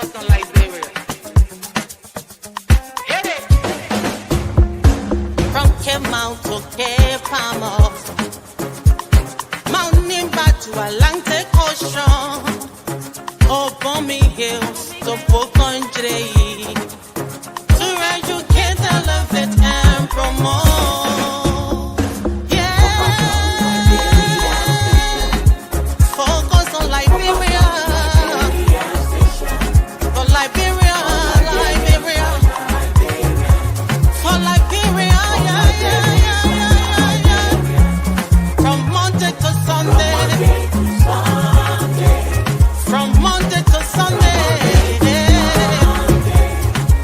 focus on Liberia. Hit it! From Cape Mount to Cape Palmer, Mount Nimba to Atlantic Ocean, Obomi Hills to Pocondre, to educate, elevate, and promote. Yeah, focus on Liberia. For Liberia, Liberia. For Liberia, yeah, yeah, yeah, yeah, yeah. From Monday to Sunday. From Monday to Sunday.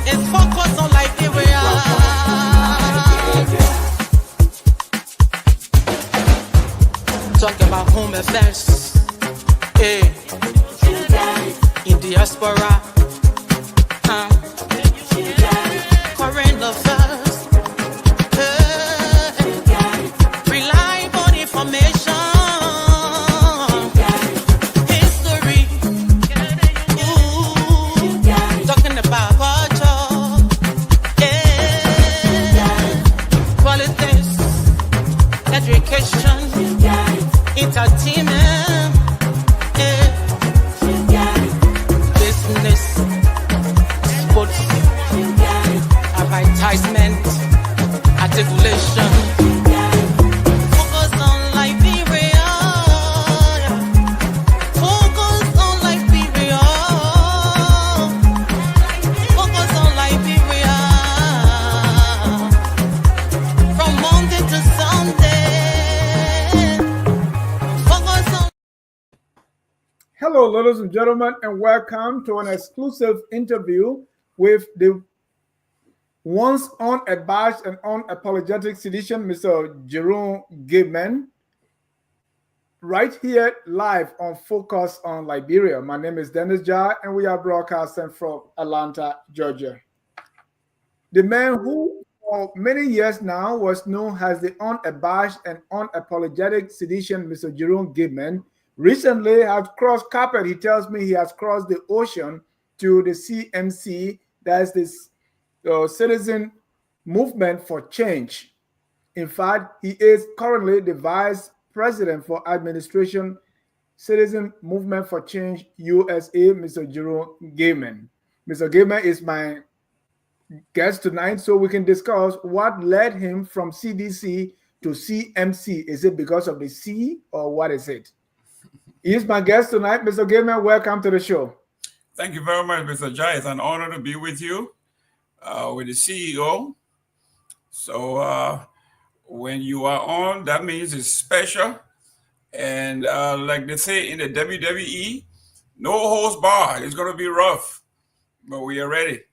It's focus on Liberia. Talk about home affairs. Hey. In diaspora. Current affairs. Hey. Reliable information. History. Ooh. Talking about culture. Yeah. Politics. Education. Entertainment. Yeah. Business. Sports. Advertisement. Articulation. Focus on Liberia. Focus on Liberia. Focus on Liberia. From Monday to Sunday. Focus on. Hello, ladies and gentlemen, and welcome to an exclusive interview with the once unabashed and unapologetic CDCian, Mr. Jerome Gayman, right here live on Focus on Liberia. My name is Dennis Jai, and we are broadcasting from Atlanta, Georgia. The man who for many years now was known as the unabashed and unapologetic CDCian, Mr. Jerome Gayman, recently has crossed carpet. He tells me he has crossed the ocean to the CMC, that's this Citizen Movement for Change. In fact, he is currently the Vice President for Administration, Citizen Movement for Change USA, Mr. Jerome Gayman. Mr. Gayman is my guest tonight, so we can discuss what led him from CDC to CMC. Is it because of the C, or what is it? He is my guest tonight. Mr. Gayman, welcome to the show. Thank you very much, Mr. Jai. It's an honor to be with you, with the CEO. So when you are on, that means it's special. And like they say in the WWE, no holds barred. It's going to be rough, but we are ready.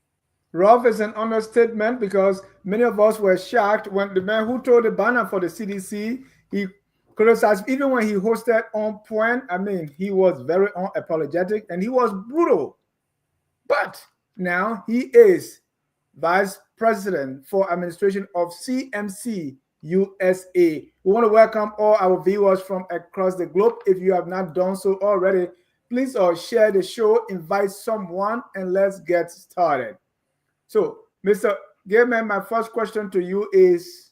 Rough is an understatement, because many of us were shocked when the man who told the banner for the CDC, he criticized, even when he hosted On Point. I mean, he was very unapologetic and he was brutal. But now he is Vice President for Administration of CMC-USA. We want to welcome all our viewers from across the globe. If you have not done so already, please share the show, invite someone, and let's get started. So, Mr. Gayman, my first question to you is,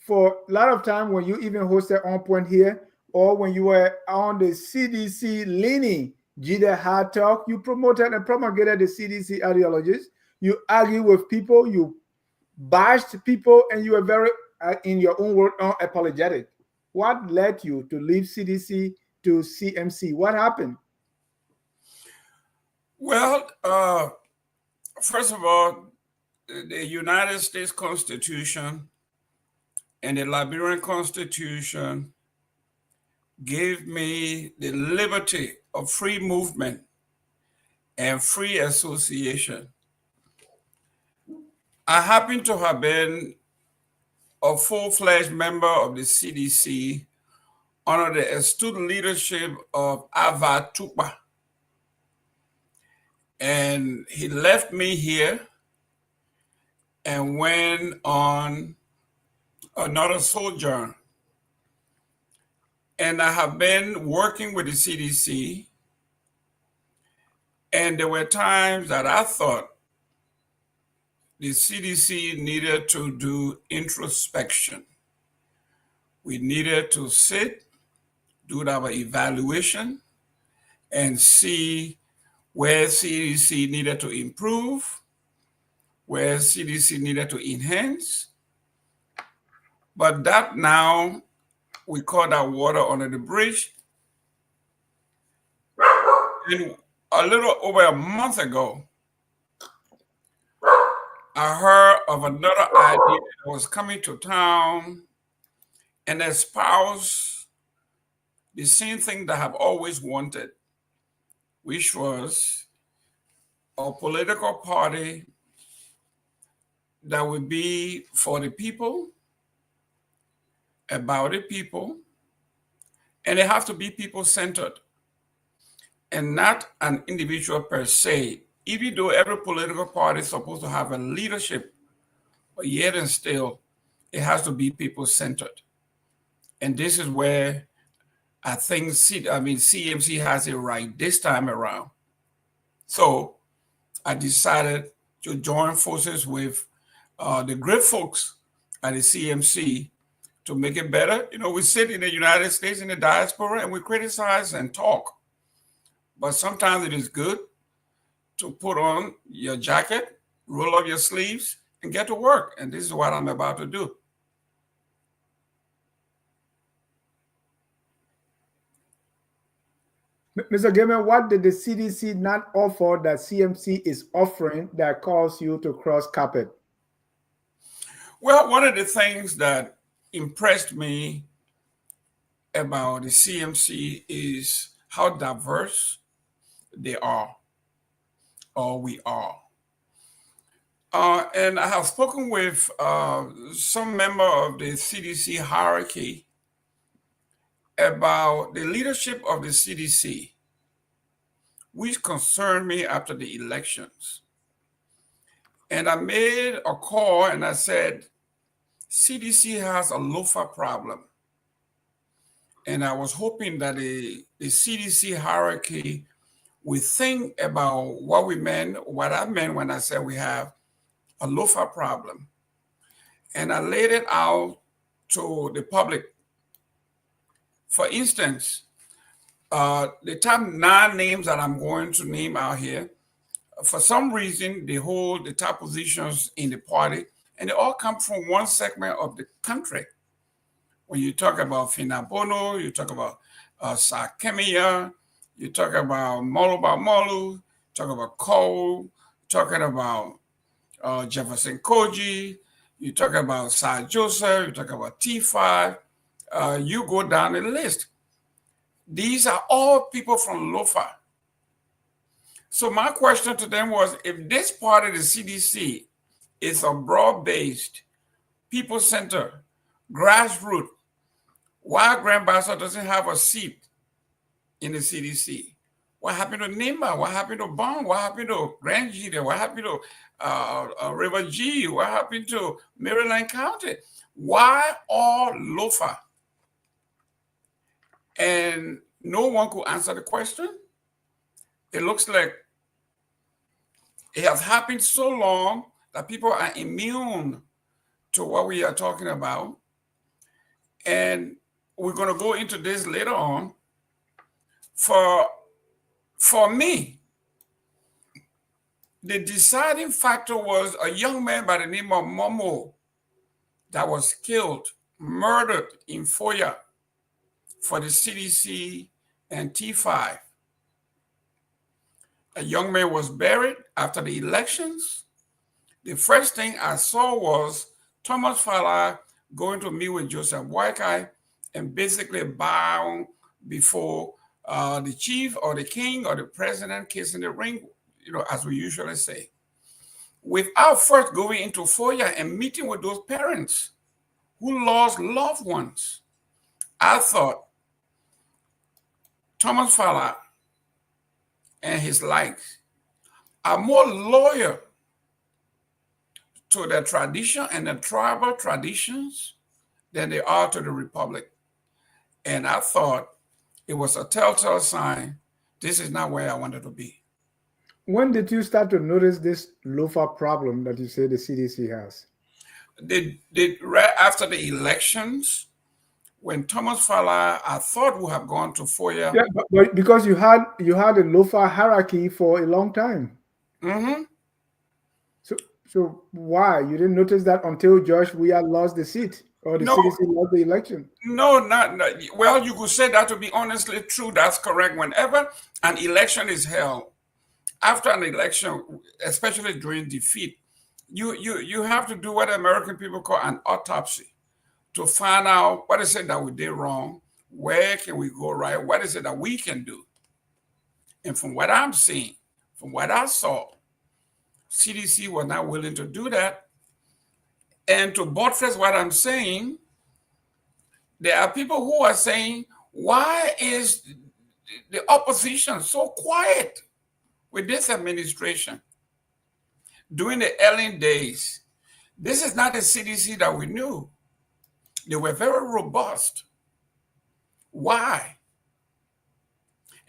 for a lot of time when you even hosted On Point here, or when you were on the CDC leaning Jida Hard Talk, you promoted and promulgated the CDC ideologies. You argue with people, you bashed people, and you were very, in your own word, unapologetic. What led you to leave CDC to CMC? What happened? Well, first of all, the United States Constitution and the Liberian Constitution gave me the liberty of free movement and free association. I happen to have been a full-fledged member of the CDC under the astute leadership of Ava Tukpa. And he left me here and went on another sojourn. And I have been working with the CDC And there were times that I thought the CDC needed to do introspection. We needed to sit, do our evaluation, and see where CDC needed to improve, where CDC needed to enhance. But that now, we call that water under the bridge. And a little over a month ago, I heard of another idea that was coming to town and espouse the same thing that I've always wanted, which was a political party that would be for the people, about the people, and it has to be people-centered and not an individual per se, even though every political party is supposed to have a leadership, but yet and still, it has to be people-centered. And this is where I think CMC has it right this time around. So I decided to join forces with the great folks at the CMC to make it better. You know, we sit in the United States in the diaspora and we criticize and talk. But sometimes it is good to put on your jacket, roll up your sleeves, and get to work. And this is what I'm about to do. Mr. Gayman, what did the CDC not offer that CMC is offering that caused you to cross carpet? Well, one of the things that impressed me about the CMC is how diverse they are, or we are. And I have spoken with some member of the CDC hierarchy about the leadership of the CDC, which concerned me after the elections. And I made a call and I said, CDC has a Lofa problem. And I was hoping that the CDC hierarchy would think about what we meant, what I meant when I said we have a Lofa problem. And I laid it out to the public. For instance, the top 9 names that I'm going to name out here, for some reason, they hold the top positions in the party, and they all come from one segment of the country. When you talk about Finabono, you talk about Sakemia, you talk about Molu, talk about Cole, talking about Jefferson Koji, you talk about Sir Joseph, you talk about T5, you go down the list. These are all people from Lofa. So my question to them was, if this part of the CDC is a broad-based, people-centered, grassroots, why Grand Bassa doesn't have a seat in the CDC? What happened to Nima? What happened to Bond? What happened to Grand Gita? What happened to River G? What happened to Maryland County? Why all Lofa? And no one could answer the question. It looks like it has happened so long that people are immune to what we are talking about. And we're going to go into this later on. For me, the deciding factor was a young man by the name of Momo that was killed, murdered in Foya for the CDC and T5. A young man was buried after the elections. The first thing I saw was Thomas Fowler going to meet with Joseph Boakai and basically bow before the chief or the king or the president, kissing the ring, you know, as we usually say, without first going into Foya and meeting with those parents who lost loved ones. I thought Thomas Fowler and his likes are more loyal to their tradition and their tribal traditions than they are to the republic. And I thought it was a telltale sign, this is not where I wanted to be. When did you start to notice this Lofa problem that you say the CDC has? Right after the elections, when Thomas Fowler, I thought would have gone to FOIA. Yeah, but because you had a Lofa hierarchy for a long time. Mm-hmm. So why you didn't notice that until Josh Weah lost the seat or the CDC lost the election? No, not well. You could say that to be honestly true. That's correct. Whenever an election is held, after an election, especially during defeat, you have to do what American people call an autopsy to find out what is it that we did wrong, where can we go right, what is it that we can do. And from what I'm seeing, from what I saw, CDC was not willing to do that. And to buttress what I'm saying, there are people who are saying, why is the opposition so quiet with this administration? During the early days, this is not the CDC that we knew. They were very robust. Why?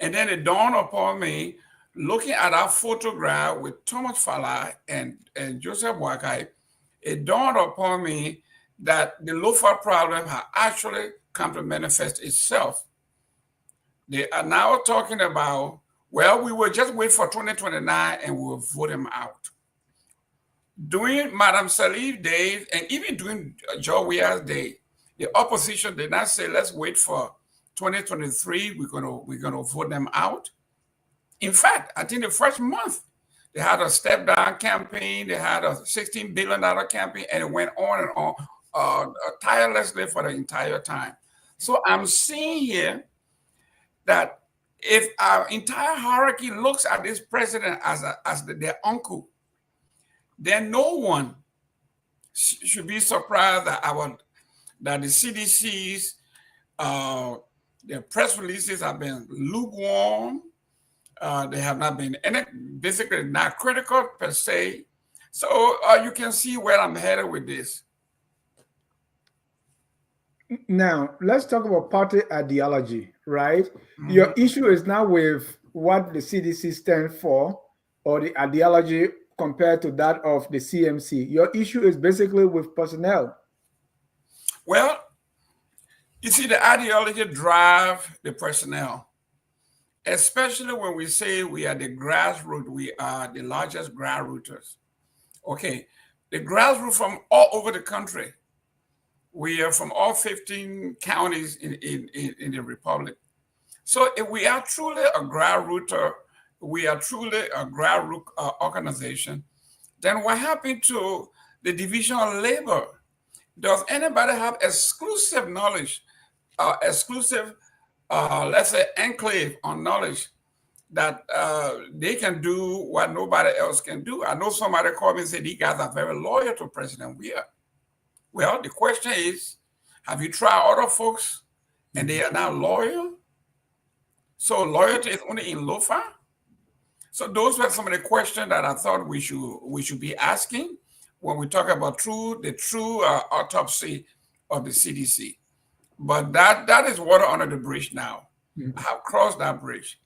And then it dawned upon me, looking at our photograph with Thomas Fowler and Joseph Boakai, it dawned upon me that the Lofa problem has actually come to manifest itself. They are now talking about, well, we will just wait for 2029 and we'll vote him out. During Madam Salih's days, and even during Joe Weah's day, the opposition did not say, let's wait for 2023, we're gonna vote them out. In fact, I think the first month, they had a step-down campaign, they had a $16 billion campaign, and it went on and on tirelessly for the entire time. So I'm seeing here that if our entire hierarchy looks at this president as their uncle, then no one should be surprised that the CDC's their press releases have been lukewarm. They have not been basically not critical per se. So you can see where I'm headed with this. Now, let's talk about party ideology, right? Mm-hmm. Your issue is now with what the CDC stands for or the ideology compared to that of the CMC. Your issue is basically with personnel. Well, you see, the ideology drives the personnel, especially when we say we are the grassroots, we are the largest grassrooters. Okay, the grassroots from all over the country. We are from all 15 counties in the Republic. So if we are truly a grassrooter, we are truly a grassroots organization, then what happened to the division of labor? Does anybody have exclusive knowledge, let's say, enclave on knowledge that they can do what nobody else can do? I know somebody called me and said, these guys are very loyal to President Weah. Well, the question is, have you tried other folks and they are not loyal? So loyalty is only in Lofa? So those were some of the questions that I thought we should be asking when we talk about the true autopsy of the CDC. But that is water under the bridge now. Mm-hmm. I have crossed that bridge.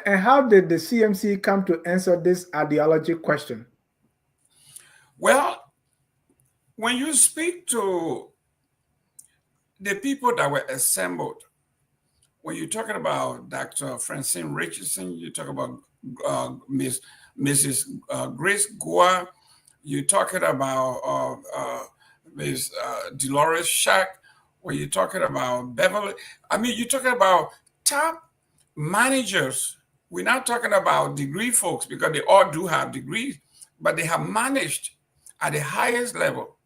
And how did the CMC come to answer this ideology question? Well, when you speak to the people that were assembled, when you're talking about Dr. Francine Richardson, you talk about Mrs. Grace Goa, you're talking about Ms. Dolores Shack, when you're talking about Beverly, I mean, you're talking about top managers. We're not talking about degree folks because they all do have degrees, but they have managed at the highest level.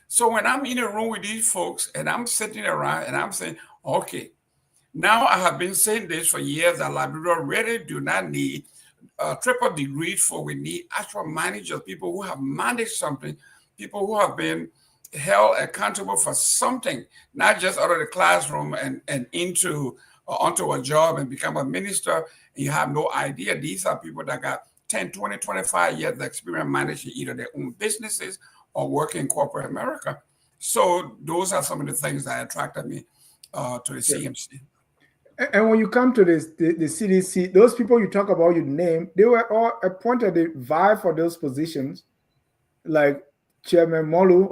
So when I'm in a room with these folks and I'm sitting around and I'm saying, okay, now I have been saying this for years that Liberia really do not need triple degrees for we need actual managers, people who have managed something, people who have been held accountable for something, not just out of the classroom and into onto a job and become a minister and you have no idea. These are people that got 10, 20, 25 years of experience managing either their own businesses or working in corporate America. So those are some of the things that attracted me to the CMC. And when you come to this, the CDC, those people you talk about, you name, they were all appointed, they vie for those positions, like Chairman Molu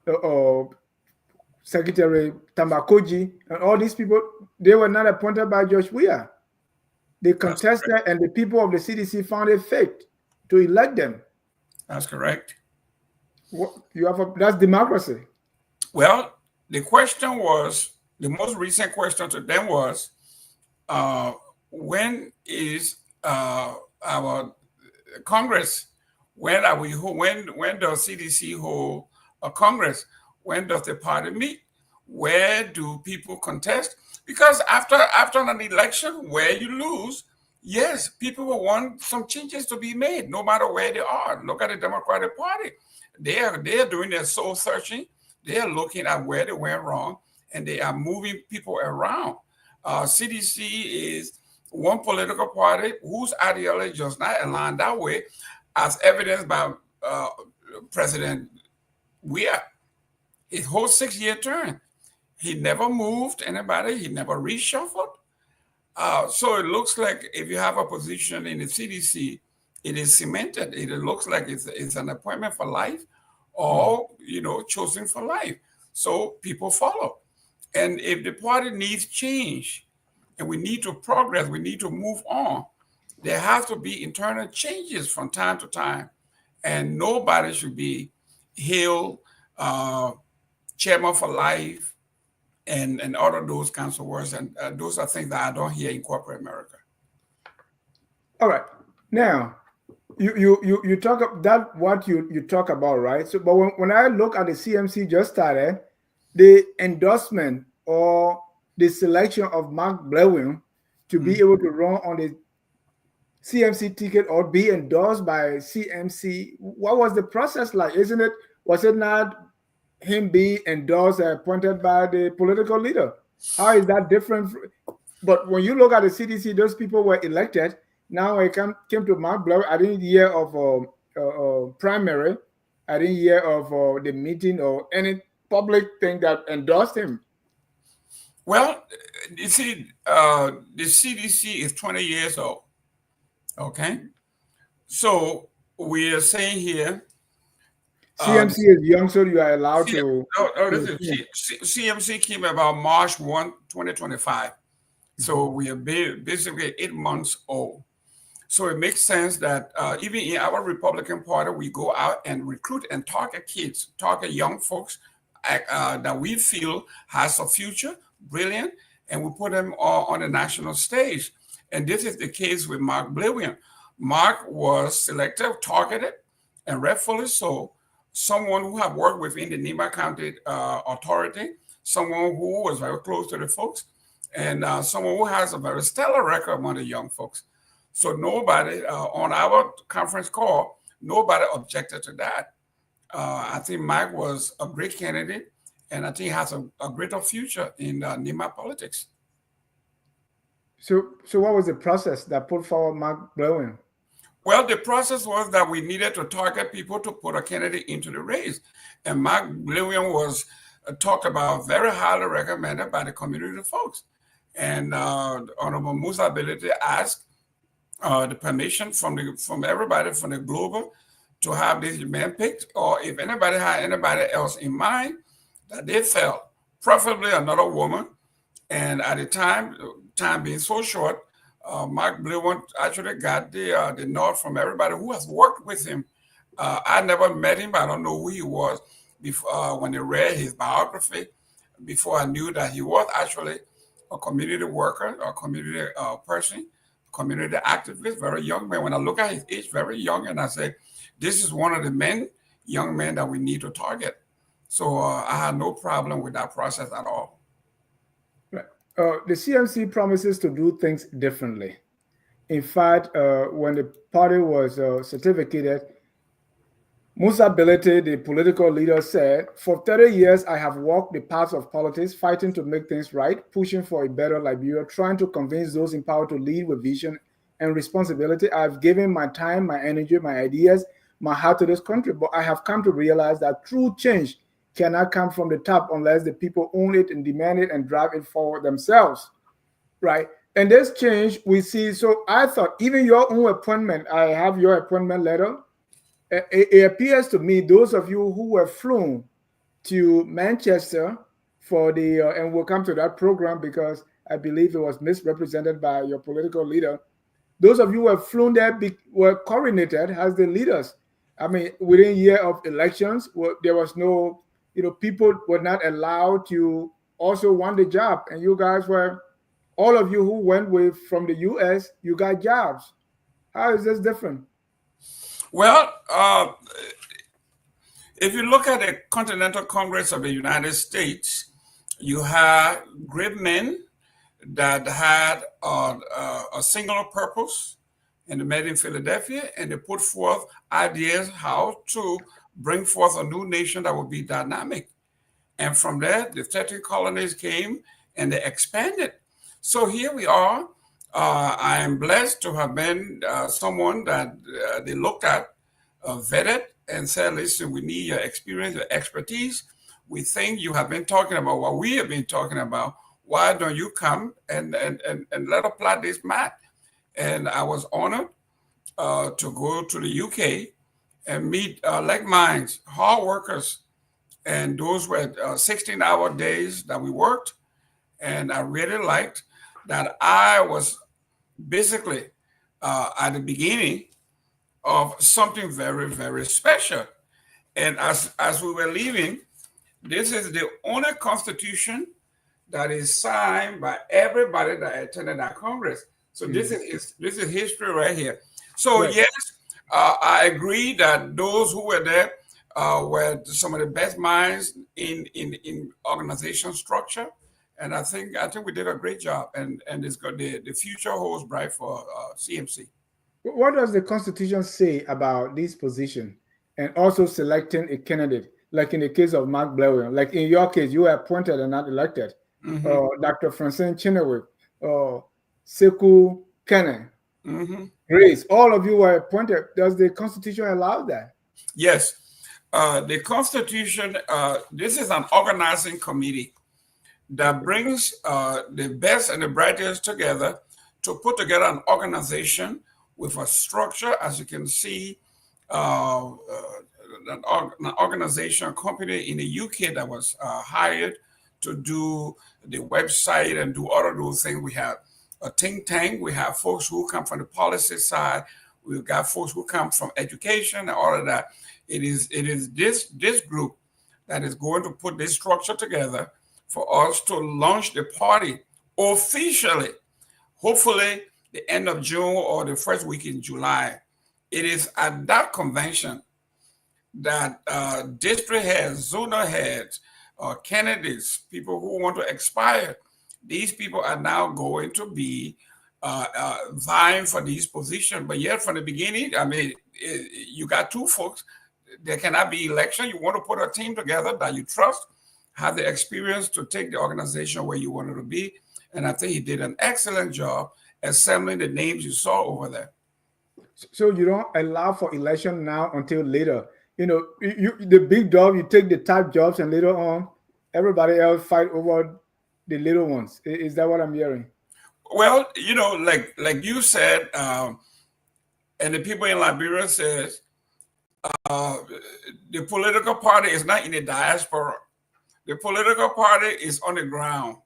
or Secretary Tambakoji, and all these people, they were not appointed by Josh Weah. They contested, and the people of the CDC found it fit to elect them. That's correct. That's democracy. Well, the question was, the most recent question to them was, when is our Congress? When does CDC hold a Congress? When does the party meet? Where do people contest? Because after an election where you lose, yes, people will want some changes to be made, no matter where they are. Look at the Democratic Party. They are doing their soul searching. They are looking at where they went wrong, and they are moving people around. CDC is one political party whose ideology does not align that way, as evidenced by President Weah. His whole 6-year term, he never moved anybody. He never reshuffled. So it looks like if you have a position in the CDC, it is cemented. It looks like it's an appointment for life, or chosen for life. So people follow. And if the party needs change, and we need to progress, we need to move on, there has to be internal changes from time to time, and nobody should be hailed chairman for life and all of those kinds of words. And those are things that I don't hear in corporate America. All right. Now, you talk that what you talk about, right? So, but when I look at the CMC just started, the endorsement or the selection of Mark Blewin to be able to run on the CMC ticket or be endorsed by CMC, what was the process like? Was it not him being endorsed and appointed by the political leader? How is that different? But when you look at the CDC, those people were elected. Now when it came to Mark Blewin, I didn't hear of primary. I didn't hear of the meeting or any public thing that endorsed him. Well, you see, the CDC is 20 years old. Okay, so we are saying here, CMC is young, so you are allowed to. CMC came about March 1, 2025. So we are basically 8 months old. So it makes sense that even in our Republican Party, we go out and recruit and target kids, target young folks that we feel has a future, brilliant, and we put them on the national stage. And this is the case with Mark Blewin. Mark was selected, targeted, and rightfully so. Someone who had worked within the Nima County Authority, someone who was very close to the folks, and someone who has a very stellar record among the young folks. So nobody on our conference call, nobody objected to that. I think Mike was a great candidate, and I think he has a greater future in Nima politics. So what was the process that put forward Mark Blewin? Well, the process was that we needed to target people to put a candidate into the race. And Mark Blewin was talked about, very highly recommended by the community folks. And Honorable Musa Bility asked the permission from everybody from the global to have this man picked, or if anybody had anybody else in mind that they felt, preferably another woman. And at the time being so short, Mark Blewin actually got the nod from everybody who has worked with him. I never met him. I don't know who he was before when I read his biography. Before I knew that he was actually a community worker, a community person, community activist, very young man. When I look at his age, very young, and I say, this is one of the young men that we need to target. So I had no problem with that process at all. The CMC promises to do things differently. In fact, when the party was certificated, Musa Bility, the political leader, said, "For 30 years, I have walked the paths of politics, fighting to make things right, pushing for a better Liberia, trying to convince those in power to lead with vision and responsibility. I've given my time, my energy, my ideas, my heart to this country, but I have come to realize that true change cannot come from the top unless the people own it and demand it and drive it forward themselves, right? And this change we see. So I thought even your own appointment, I have your appointment letter. It appears to me those of you who were flown to Manchester for the, and we'll come to that program because I believe it was misrepresented by your political leader. Those of you who were flown there were coronated as the leaders. I mean, within a year of elections, there was no, people were not allowed to also want the job. And you guys were, all of you who went with from the US, you got jobs. How is this different? Well, if you look at the Continental Congress of the United States, you had great men that had a singular purpose, and they met in Philadelphia, and they put forth ideas how to bring forth a new nation that would be dynamic. And from there, the 13 colonies came and they expanded. So here we are. I am blessed to have been someone that they looked at, vetted, and said, listen, we need your experience, your expertise. We think you have been talking about what we have been talking about. Why don't you come and let us plot this map? And I was honored to go to the UK and meet like minds, hard workers. And those were 16-hour days that we worked. And I really liked that I was basically at the beginning of something very, very special. And as we were leaving, this is the only constitution that is signed by everybody that attended that Congress. So this is history right here. So yes, I agree that those who were there were some of the best minds in organization structure, and I think we did a great job. And it's got the future holds bright for CMC. What does the Constitution say about this position and also selecting a candidate? Like in the case of Mark Blair, like in your case, you were appointed and not elected. Dr. Francine Chenoweth, Sekou Kene, Grace, all of you were appointed. Does the Constitution allow that? Yes. The Constitution, this is an organizing committee that brings the best and the brightest together to put together an organization with a structure, as you can see, an organization company in the UK that was hired to do the website and do all of those things. We have a think tank. We have folks who come from the policy side. We've got folks who come from education and all of that. It is this group that is going to put this structure together for us to launch the party officially, hopefully the end of June or the first week in July. It is at that convention that district heads, zonal heads, candidates, people who want to aspire, these people are now going to be vying for these positions. But yet from the beginning, I mean, you got two folks. There cannot be election. You want to put a team together that you trust, have the experience to take the organization where you want it to be. And I think he did an excellent job assembling the names you saw over there. So you don't allow for election now until later. The big job, you take the top jobs, and later on, everybody else fight over the little ones. Is that what I'm hearing? Well, like you said, and the people in Liberia says, the political party is not in the diaspora. The political party is on the ground.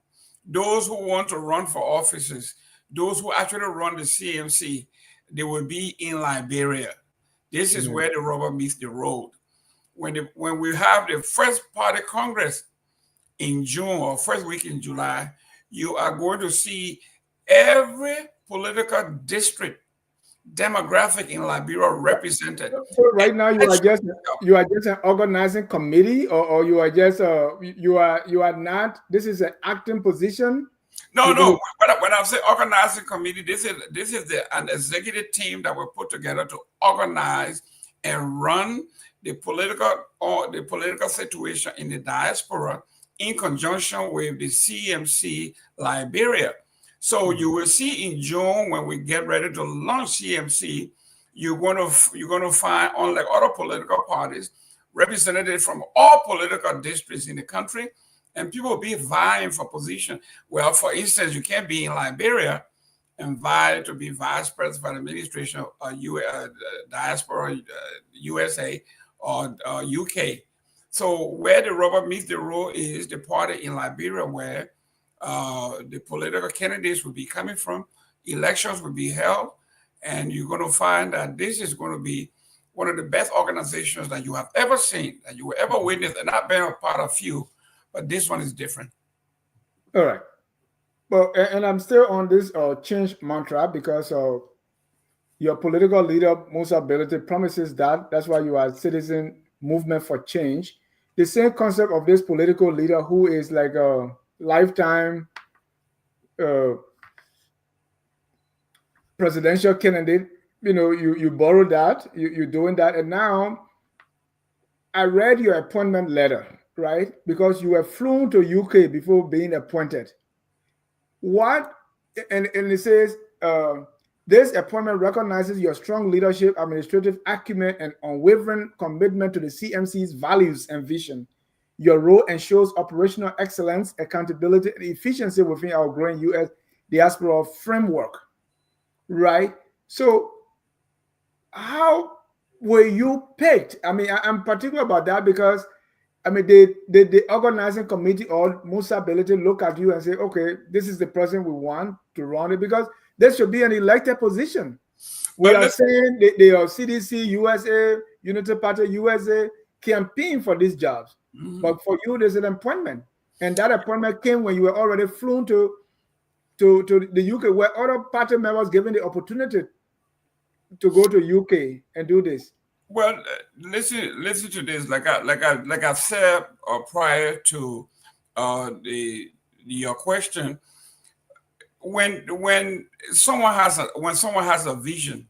Those who want to run for offices, those who actually run the CMC, they will be in Liberia. This is where the rubber meets the road. When we have the first party Congress in June or first week in July, you are going to see every political district demographic in Liberia represented. So right now you are just an organizing committee, or you are just you are not. This is an acting position. No. When I say organizing committee, this is an executive team that were put together to organize and run the political situation in the diaspora in conjunction with the CMC Liberia. So you will see in June, when we get ready to launch CMC, you're going to find, unlike other political parties, representatives from all political districts in the country, and people will be vying for position. Well, for instance, you can't be in Liberia and vie to be vice president for the administration of diaspora, USA or UK. So where the rubber meets the road is the party in Liberia where the political candidates will be coming from, elections will be held, and you're going to find that this is going to be one of the best organizations that you have ever seen, that you will ever witness, and I've been a part of few, but this one is different. All right. Well, and I'm still on this change mantra because your political leader, Musa Bility, promises that. That's why you are Citizen Movement for Change. The same concept of this political leader who is like a lifetime presidential candidate. You know, you borrowed that, you're doing that. And now I read your appointment letter, right? Because you were flown to UK before being appointed. What, and it says, this appointment recognizes your strong leadership, administrative acumen, and unwavering commitment to the CMC's values and vision. Your role ensures operational excellence, accountability, and efficiency within our growing U.S. diaspora framework, right? So how were you picked? I mean, I'm particular about that because, I mean, the organizing committee or Musa Bility look at you and say, okay, this is the person we want to run it, because there should be an elected position. We are saying they are CDC-USA, Unity Party USA campaign for these jobs. But for you, there's an appointment. And that appointment came when you were already flown to the UK, where other party members given the opportunity to go to UK and do this. Well, listen to this. Like I said prior to your question, when someone has a vision,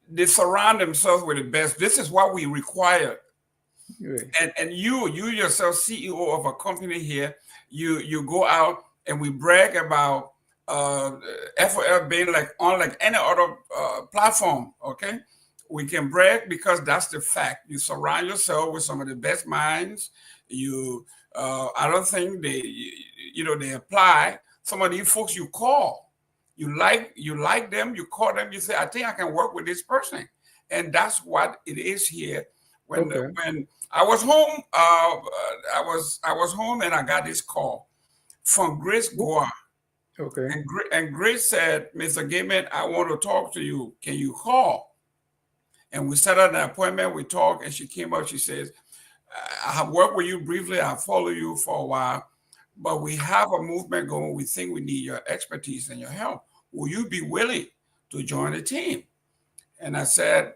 they surround themselves with the best. This is what we require. Right. And you yourself, CEO of a company here, you go out and we brag about FOL being like any other platform. Okay. We can brag because that's the fact. You surround yourself with some of the best minds. I don't think they apply. Some of these folks you call, you like them, you call them, you say, I think I can work with this person. And that's what it is here. When I was home, I was home and I got this call from Grace Goa. Okay. And Grace said, Mr. Gayman, I want to talk to you. Can you call? And we set up an appointment, we talked, and she came up, she says, I have worked with you briefly, I follow you for a while, but we have a movement going, we think we need your expertise and your help. Will you be willing to join the team? And I said,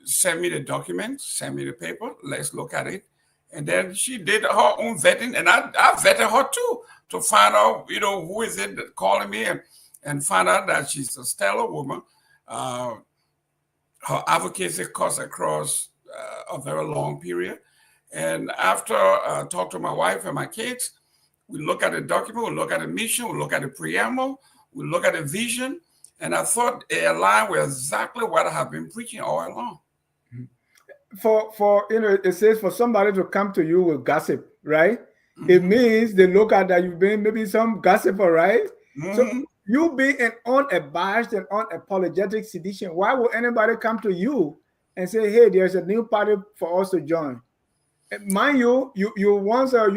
send me the documents, send me the paper, let's look at it. And then she did her own vetting, and I vetted her too, to find out, who is it that calling me, and find out that she's a stellar woman. Her advocacy cuts across a very long period. And after I talked to my wife and my kids, we look at the document, we look at the mission, we look at the preamble, we look at the vision, and I thought it aligned with exactly what I have been preaching all along. For it says for somebody to come to you with gossip, right? It means they look at that you've been maybe some gossiper, right? So you being an unabashed and unapologetic sedition, why would anybody come to you and say, hey, there's a new party for us to join? And mind you, you once a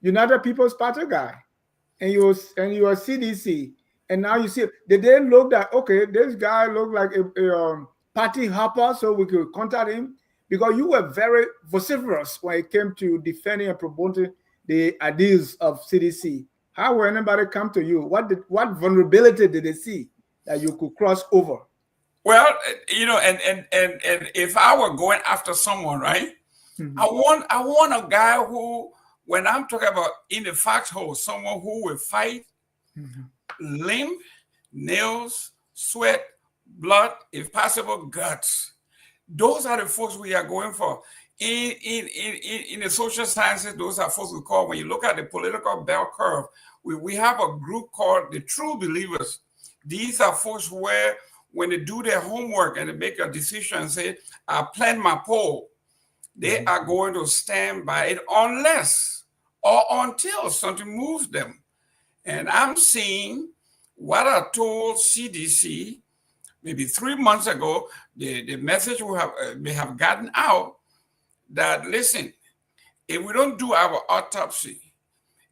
United People's Party guy, and you're CDC, and now you see, did they look that, okay, this guy looked like a party hopper, so we could contact him? Because you were very vociferous when it came to defending and promoting the ideals of CDC. How will anybody come to you? What vulnerability did they see that you could cross over? Well, and if I were going after someone, right? I want a guy who, when I'm talking about in the foxhole, someone who will fight, limb, nails, sweat, blood, if possible, guts. Those are the folks we are going for. In the social sciences, those are folks we call, when you look at the political bell curve, we have a group called the true believers. These are folks where when they do their homework and they make a decision and say, I plan my poll, they are going to stand by it unless or until something moves them. And I'm seeing what I told CDC maybe 3 months ago. The message may have gotten out that, listen, if we don't do our autopsy,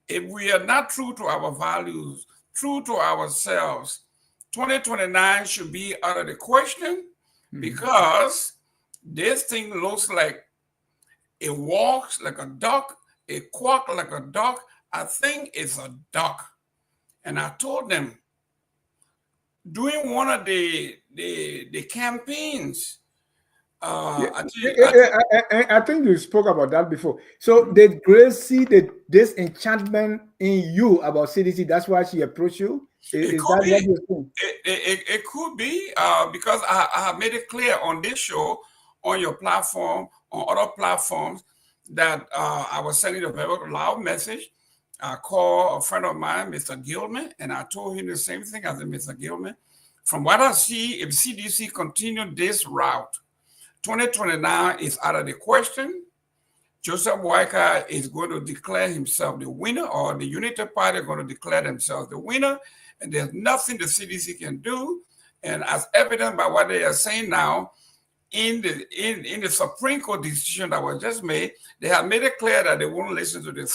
if we are not true to our values, true to ourselves, 2029 should be out of the question, because this thing looks like it walks like a duck, it quacks like a duck. I think it's a duck. And I told them, during one of the campaigns, I think you spoke about that before. So did Grace see this enchantment in you about CDC? That's why she approached you? Is that what you're saying? It could be, because I have made it clear on this show, on your platform, on other platforms, that I was sending a very loud message. I called a friend of mine, Mr. Gilman, and I told him the same thing. I said, Mr. Gilman, from what I see, if CDC continue this route, 2029 is out of the question. Joseph Boyka is going to declare himself the winner, or the Unity Party are going to declare themselves the winner, and there's nothing the CDC can do. And as evident by what they are saying now, in the Supreme Court decision that was just made, they have made it clear that they won't listen to the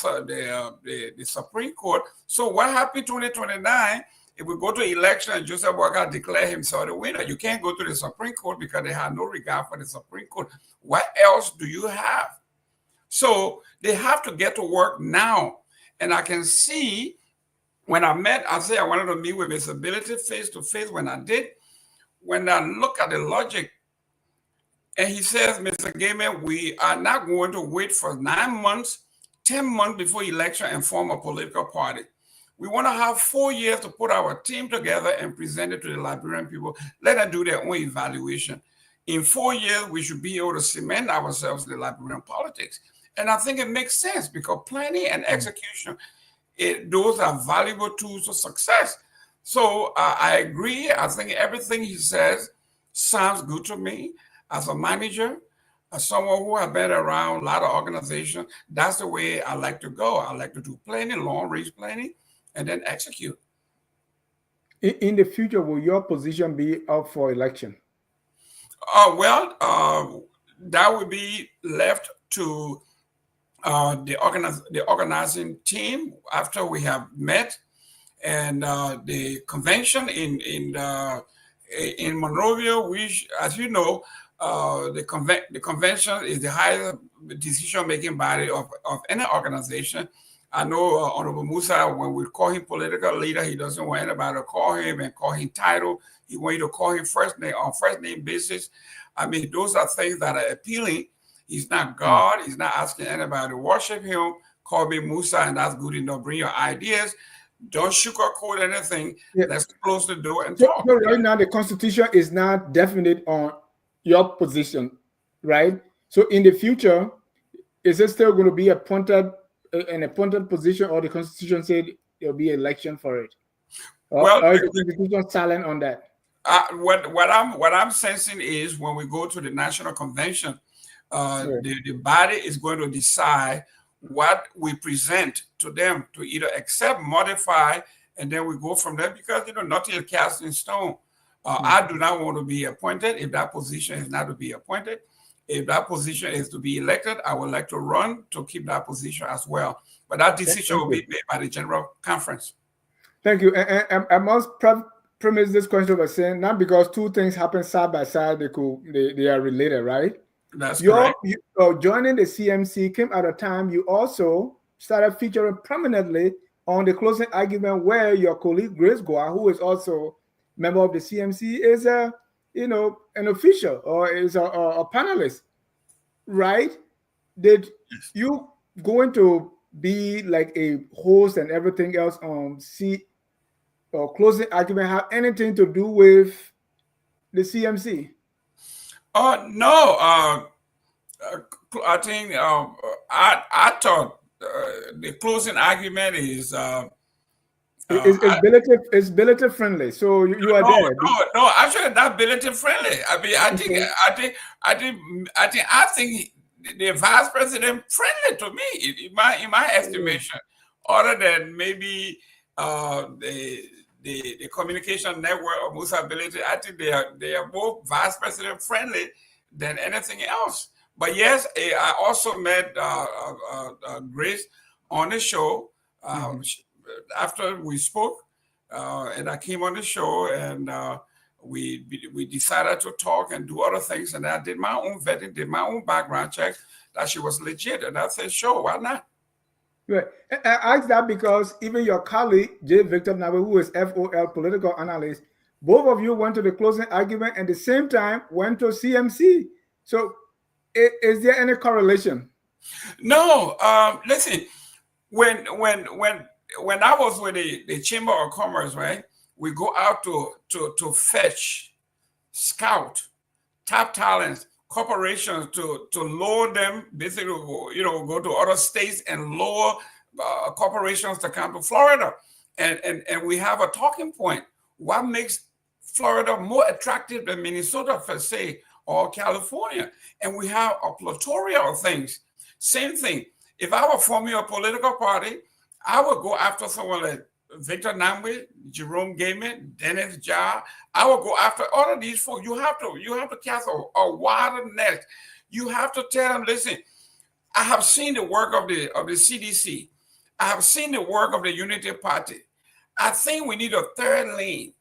Supreme Court. So what happened 2029? If we go to election and Joseph Boyka declare himself the winner, you can't go to the Supreme Court because they have no regard for the Supreme Court. What else do you have? So they have to get to work now. And I can see when I said I wanted to meet with Mr. Bility face to face. When I did, when I look at the logic, and he says, Mr. Gayman, we are not going to wait for 9 months, 10 months before election and form a political party. We want to have 4 years to put our team together and present it to the Liberian people. Let them do their own evaluation. In 4 years, we should be able to cement ourselves in the Liberian politics. And I think it makes sense, because planning and execution, those are valuable tools of success. So I agree. I think everything he says sounds good to me. As a manager, as someone who has been around a lot of organizations, that's the way I like to go. I like to do planning, long-range planning, and then execute. In the future, will your position be up for election? That would be left to the organizing team after we have met, and the convention in Monrovia, which, as you know, the convention is the highest decision-making body of any organization. I know Honorable Musa, when we call him political leader, he doesn't want anybody to call him and call him title. He wants you to call him first name on first name basis. I mean, those are things that are appealing. He's not God. He's not asking anybody to worship him. Call me Musa, and that's good enough. Bring your ideas. Don't sugarcoat anything. Yeah. Let's close the door and talk. So right now, the Constitution is not definite on your position, right? So in the future, is it still going to be an appointed position, or the Constitution said there'll be election for it? Or is the Constitution silent on that? What I'm sensing is, when we go to the National Convention, the body is going to decide what we present to them to either accept, modify, and then we go from there, because nothing is cast in stone. I do not want to be appointed if that position is not to be appointed. If that position is to be elected, I would like to run to keep that position as well. But that decision will be made by the General Conference. Thank you. And I must premise this question by saying, not because two things happen side by side, they are related, right? That's correct. Joining the CMC came at a time you also started featuring prominently on the closing argument, where your colleague Grace Goa, who is also a member of the CMC, is an official, or is a panelist, right? Did you going to be like a host and everything else on closing argument have anything to do with the CMC? No. I think I thought the closing argument is It's Bility friendly, so you are there. No. Actually, not Bility friendly. I mean, I think the vice president friendly to me, in my estimation, other than maybe the communication network of Musa Bility. I think they are more vice president friendly than anything else. But yes, I also met Grace on the show after we spoke. And I came on the show, and we decided to talk and do other things. And I did my own vetting, did my own background check that she was legit. And I said, sure, why not? Right. I asked that because even your colleague, J. Victor Nabe, who is FOL political analyst, both of you went to the closing argument and at the same time went to CMC. So is there any correlation? No. Listen, when I was with the Chamber of Commerce, right, we go out to fetch, scout, top talents, corporations to lure them, basically, go to other states and lure corporations to come to Florida. And we have a talking point. What makes Florida more attractive than Minnesota, per se, or California? And we have a plethora of things. Same thing. If I were forming a political party, I would go after someone like Victor Namwe, Jerome Gayman, Dennis Jar. I would go after all of these folks. You have to cast a wider net. You have to tell them, listen, I have seen the work of the CDC. I have seen the work of the Unity Party. I think we need a third lane.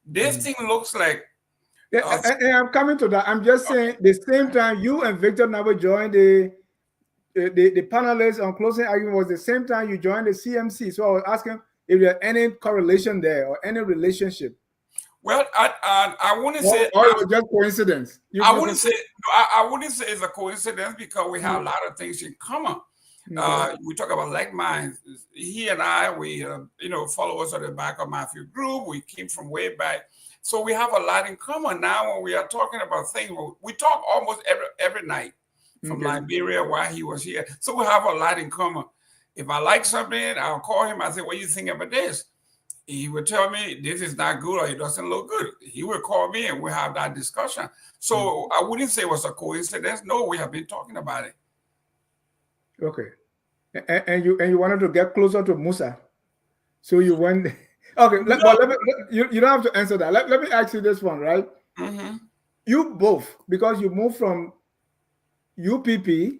This thing looks like. And I'm coming to that. I'm just saying, the same time you and Victor Namwe joined the panelists on closing argument was the same time you joined the CMC. So I was asking if there's any correlation there or any relationship. Well, I wouldn't say, or it was just coincidence. I wouldn't say it's a coincidence because we have a lot of things in common. We talk about like minds. He and I, we followers of the back of Matthew group. We came from way back, so we have a lot in common. Now, when we are talking about things, we talk almost every night. From Liberia while he was here. So we have a lot in common. If I like something, I'll call him. I say, what do you think about this? He would tell me this is not good or it doesn't look good. He would call me and we have that discussion. So I wouldn't say it was a coincidence. No, we have been talking about it. Okay. And you wanted to get closer to Musa. So you went. Okay. You don't have to answer that. Let me ask you this one, right? You both, because you moved from UPP,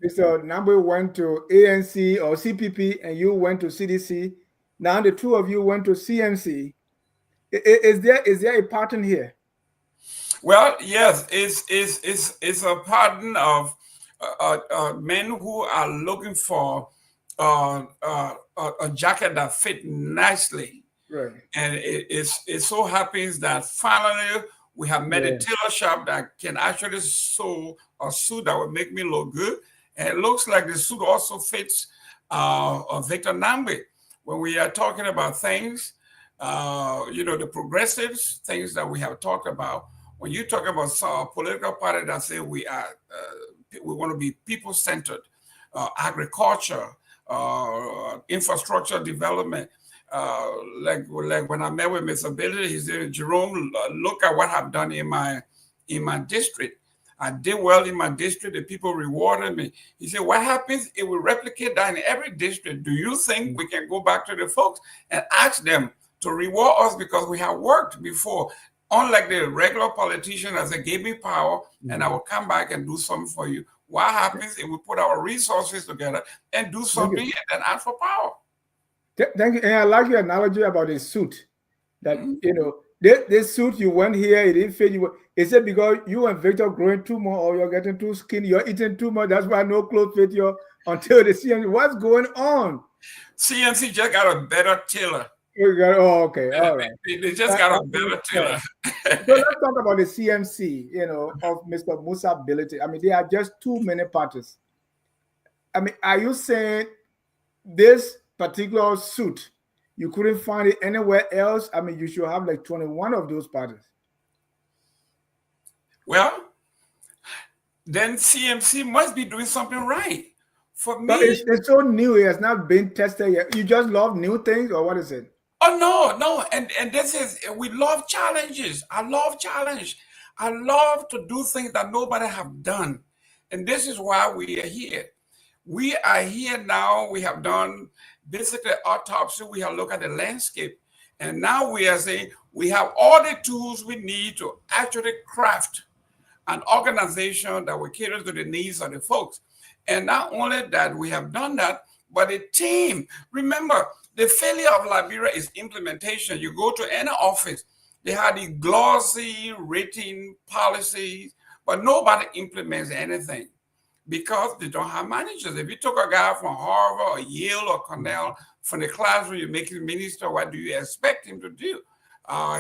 Mr. Namwe went to ANC or CPP, and you went to CDC. Now the two of you went to CMC. Is there a pattern here? Well, yes, it's a pattern of men who are looking for a jacket that fit nicely, right? And it so happens that finally we have met a tailor shop that can actually sew a suit that would make me look good. And it looks like the suit also fits Victor Namwe. When we are talking about things, the progressives, things that we have talked about, when you talk about a political party that say we want to be people-centered, agriculture, infrastructure development, like when I met with Mr. Bility, he said, Jerome, look at what I've done in my district. I did well in my district. The people rewarded me. He said, what happens if we replicate that in every district? Do you think we can go back to the folks and ask them to reward us because we have worked before? Unlike the regular politician that they gave me power and I will come back and do something for you. What happens if we put our resources together and do something and then ask for power? Thank you. And I like your analogy about the suit. That, this suit, you went here, it didn't fit you. Is it because you and Victor growing too much or you're getting too skinny, you're eating too much? That's why no clothes fit you until the CMC. What's going on? CMC just got a better tailor. Okay. All right. They just got a better tailor. So let's talk about the CMC, of Mr. Musa Bility. I mean, there are just too many parties. I mean, are you saying this particular suit, you couldn't find it anywhere else? I mean, you should have like 21 of those parties. Well, then CMC must be doing something right. For me, but it's so new, it has not been tested yet. You just love new things, or what is it? Oh no. And this is, we love challenges. I love challenge. I love to do things that nobody have done. And this is why we are here. We are here now. We have done basically autopsy. We have looked at the landscape. And now we are saying we have all the tools we need to actually craft an organization that will cater to the needs of the folks. And not only that, we have done that, but a team. Remember, the failure of Liberia is implementation. You go to any office, they have the glossy written policies, but nobody implements anything because they don't have managers. If you took a guy from Harvard or Yale or Cornell from the classroom, you make him minister, what do you expect him to do?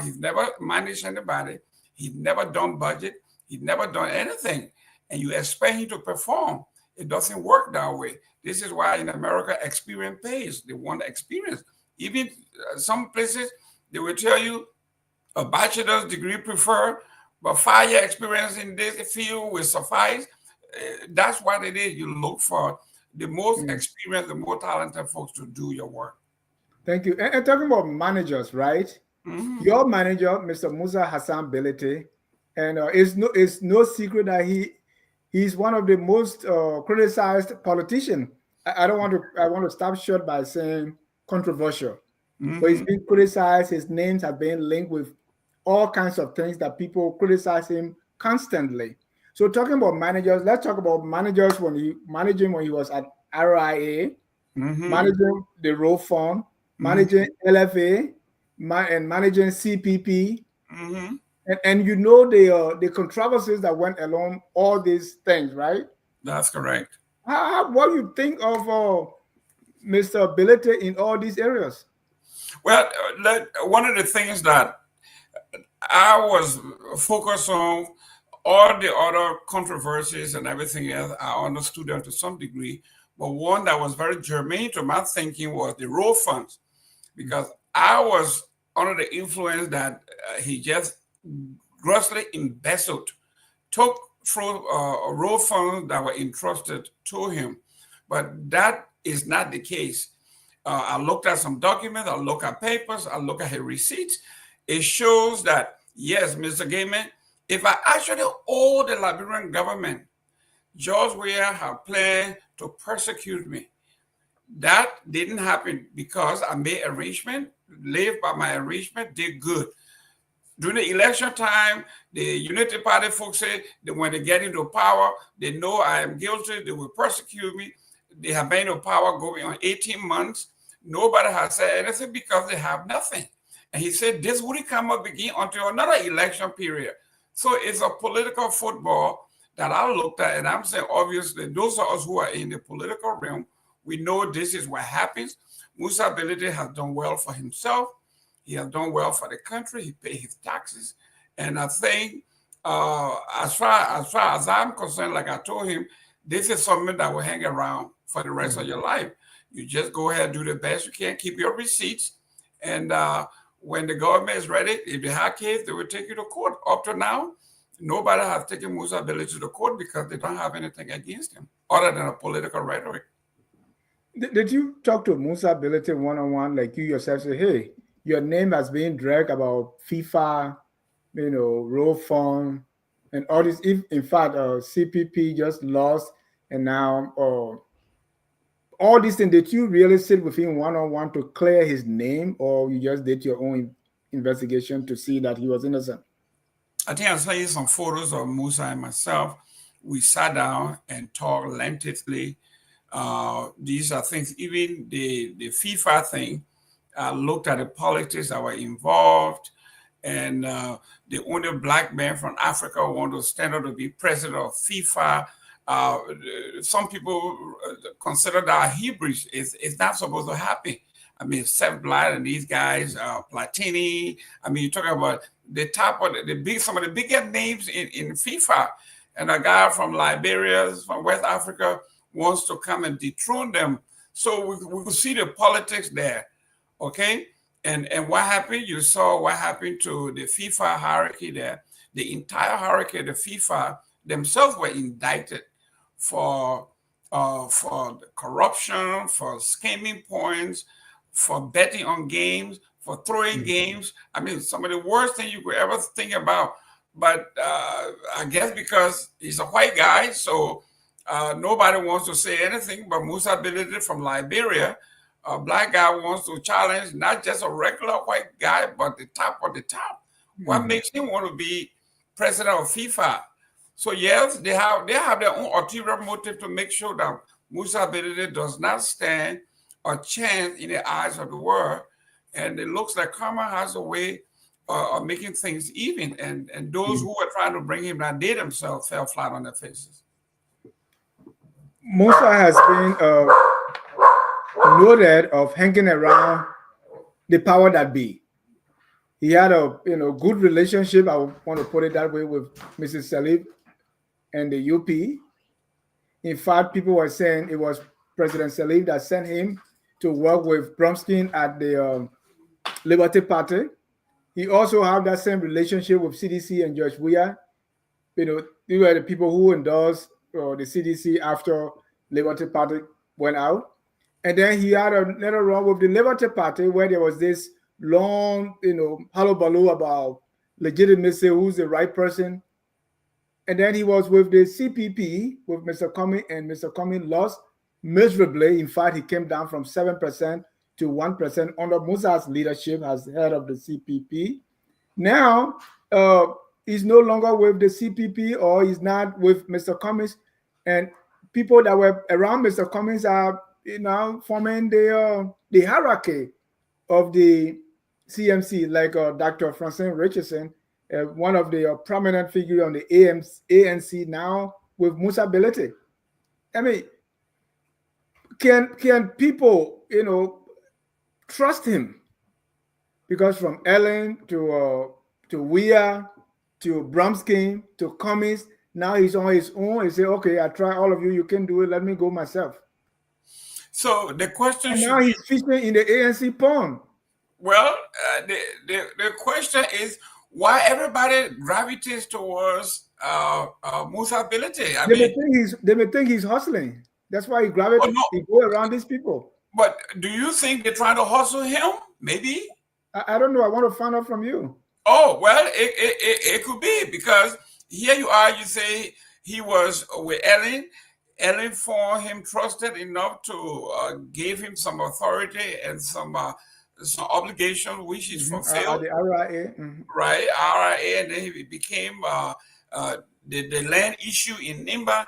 He's never managed anybody. He's never done budget. He's never done anything. And you expect him to perform. It doesn't work that way. This is why in America, experience pays. They want experience. Even some places, they will tell you a bachelor's degree preferred, but 5-year experience in this field will suffice. That's what it is. You look for the most experienced, the more talented folks to do your work. Thank you. And talking about managers, right? Your manager, Mr. Musa Hassan Bility, and it's no secret that he's one of the most criticized politicians. I want to stop short by saying controversial. But he's been criticized. His names have been linked with all kinds of things that people criticize him constantly. So talking about managers, let's talk about managers when he was at RIA, managing the Road Fund, managing LFA, and managing CPP. And you know the controversies that went along all these things, right? That's correct. What do you think of Mr. Bility in all these areas? Well, one of the things that I was focused on, all the other controversies and everything else, I understood them to some degree. But one that was very germane to my thinking was the road funds, because I was under the influence that he just grossly embezzled, took from road funds that were entrusted to him. But that is not the case. I looked at some documents, I looked at papers, I looked at his receipts. It shows that, yes, Mr. Gayman, if I actually owe the Liberian government, George Weah had planned to persecute me. That didn't happen because I made arrangement, lived by my arrangement, did good. During the election time, the Unity Party folks said that when they get into power, they know I am guilty, they will persecute me. They have been in power going on 18 months. Nobody has said anything because they have nothing. And he said this wouldn't come up again until another election period. So it's a political football that I looked at, and I'm saying, obviously, those of us who are in the political realm, we know this is what happens. Musa Bility has done well for himself. He has done well for the country. He paid his taxes. And I think as far as I'm concerned, like I told him, this is something that will hang around for the rest of your life. You just go ahead and do the best you can, keep your receipts. And when the government is ready, if they have case, they will take you to court. Up to now, nobody has taken Musa Bility to the court because they don't have anything against him other than a political rhetoric. Did you talk to Musa Bility one-on-one, like you yourself say, hey, your name has been dragged about FIFA, Road Fund, and all this. If in fact CPP just lost, and now all these things, did you really sit with him one-on-one to clear his name, or you just did your own investigation to see that he was innocent? I think I'll show you some photos of Musa and myself. We sat down and talked lengthily. These are things, even the FIFA thing, looked at the politics that were involved, and the only black man from Africa wanted to stand up to be president of FIFA. Some people consider that Hebrews is not supposed to happen. I mean, Seth Blatt and these guys, Platini. I mean, you talk about the top of some of the biggest names in FIFA, and a guy from Liberia, from West Africa, wants to come and dethrone them. So we could see the politics there, okay? And what happened? You saw what happened to the FIFA hierarchy there. The entire hierarchy of the FIFA themselves were indicted for corruption, for scheming points, for betting on games, for throwing games. I mean, some of the worst thing you could ever think about. But I guess because he's a white guy, so nobody wants to say anything. But Musa Bility from Liberia, a black guy, wants to challenge not just a regular white guy, but the top of the top. What makes him want to be president of FIFA? So yes, they have their own ulterior motive to make sure that Musa Bility does not stand a chance in the eyes of the world. And it looks like karma has a way of making things even. And those who were trying to bring him down, they themselves fell flat on their faces. Musa has been noted of hanging around the power that be. He had a good relationship, I want to put it that way, with Mrs. Salib and the UP. In fact, people were saying it was President Salib that sent him to work with Bromskin at the Liberty Party. He also had that same relationship with CDC and George Weah. These were the people who endorsed the CDC after Liberty Party went out. And then he had another run with the Liberty Party where there was this long, hullabaloo about legitimacy, who's the right person. And then he was with the CPP with Mr. Cumming, and Mr. Cumming lost miserably. In fact, he came down from 7% to 1% under Musa's leadership as head of the CPP. Now, he's no longer with the CPP, or he's not with Mr. Cummings. And people that were around Mr. Cummings are forming the hierarchy of the CMC, like Dr. Francine Richardson, one of the prominent figures on the ANC now with Musa Bility. I mean, can people, trust him? Because from Ellen to Weah to Bromskin to Cummings, now he's on his own. He say, okay, I try all of you. You can do it. Let me go myself. So the question and now he's fishing in the ANC pond. Well, the question is why everybody gravitates towards Musa Bility. They may think he's hustling. That's why he gravitates. He go around these people. But do you think they're trying to hustle him? Maybe. I don't know. I want to find out from you. Oh, well, it could be, because here you are. You say he was with Ellen. Ellen found him trusted enough to give him some authority and some obligation, which is fulfilled. The RIA. Right, RIA, and then he became the land issue in Nimba.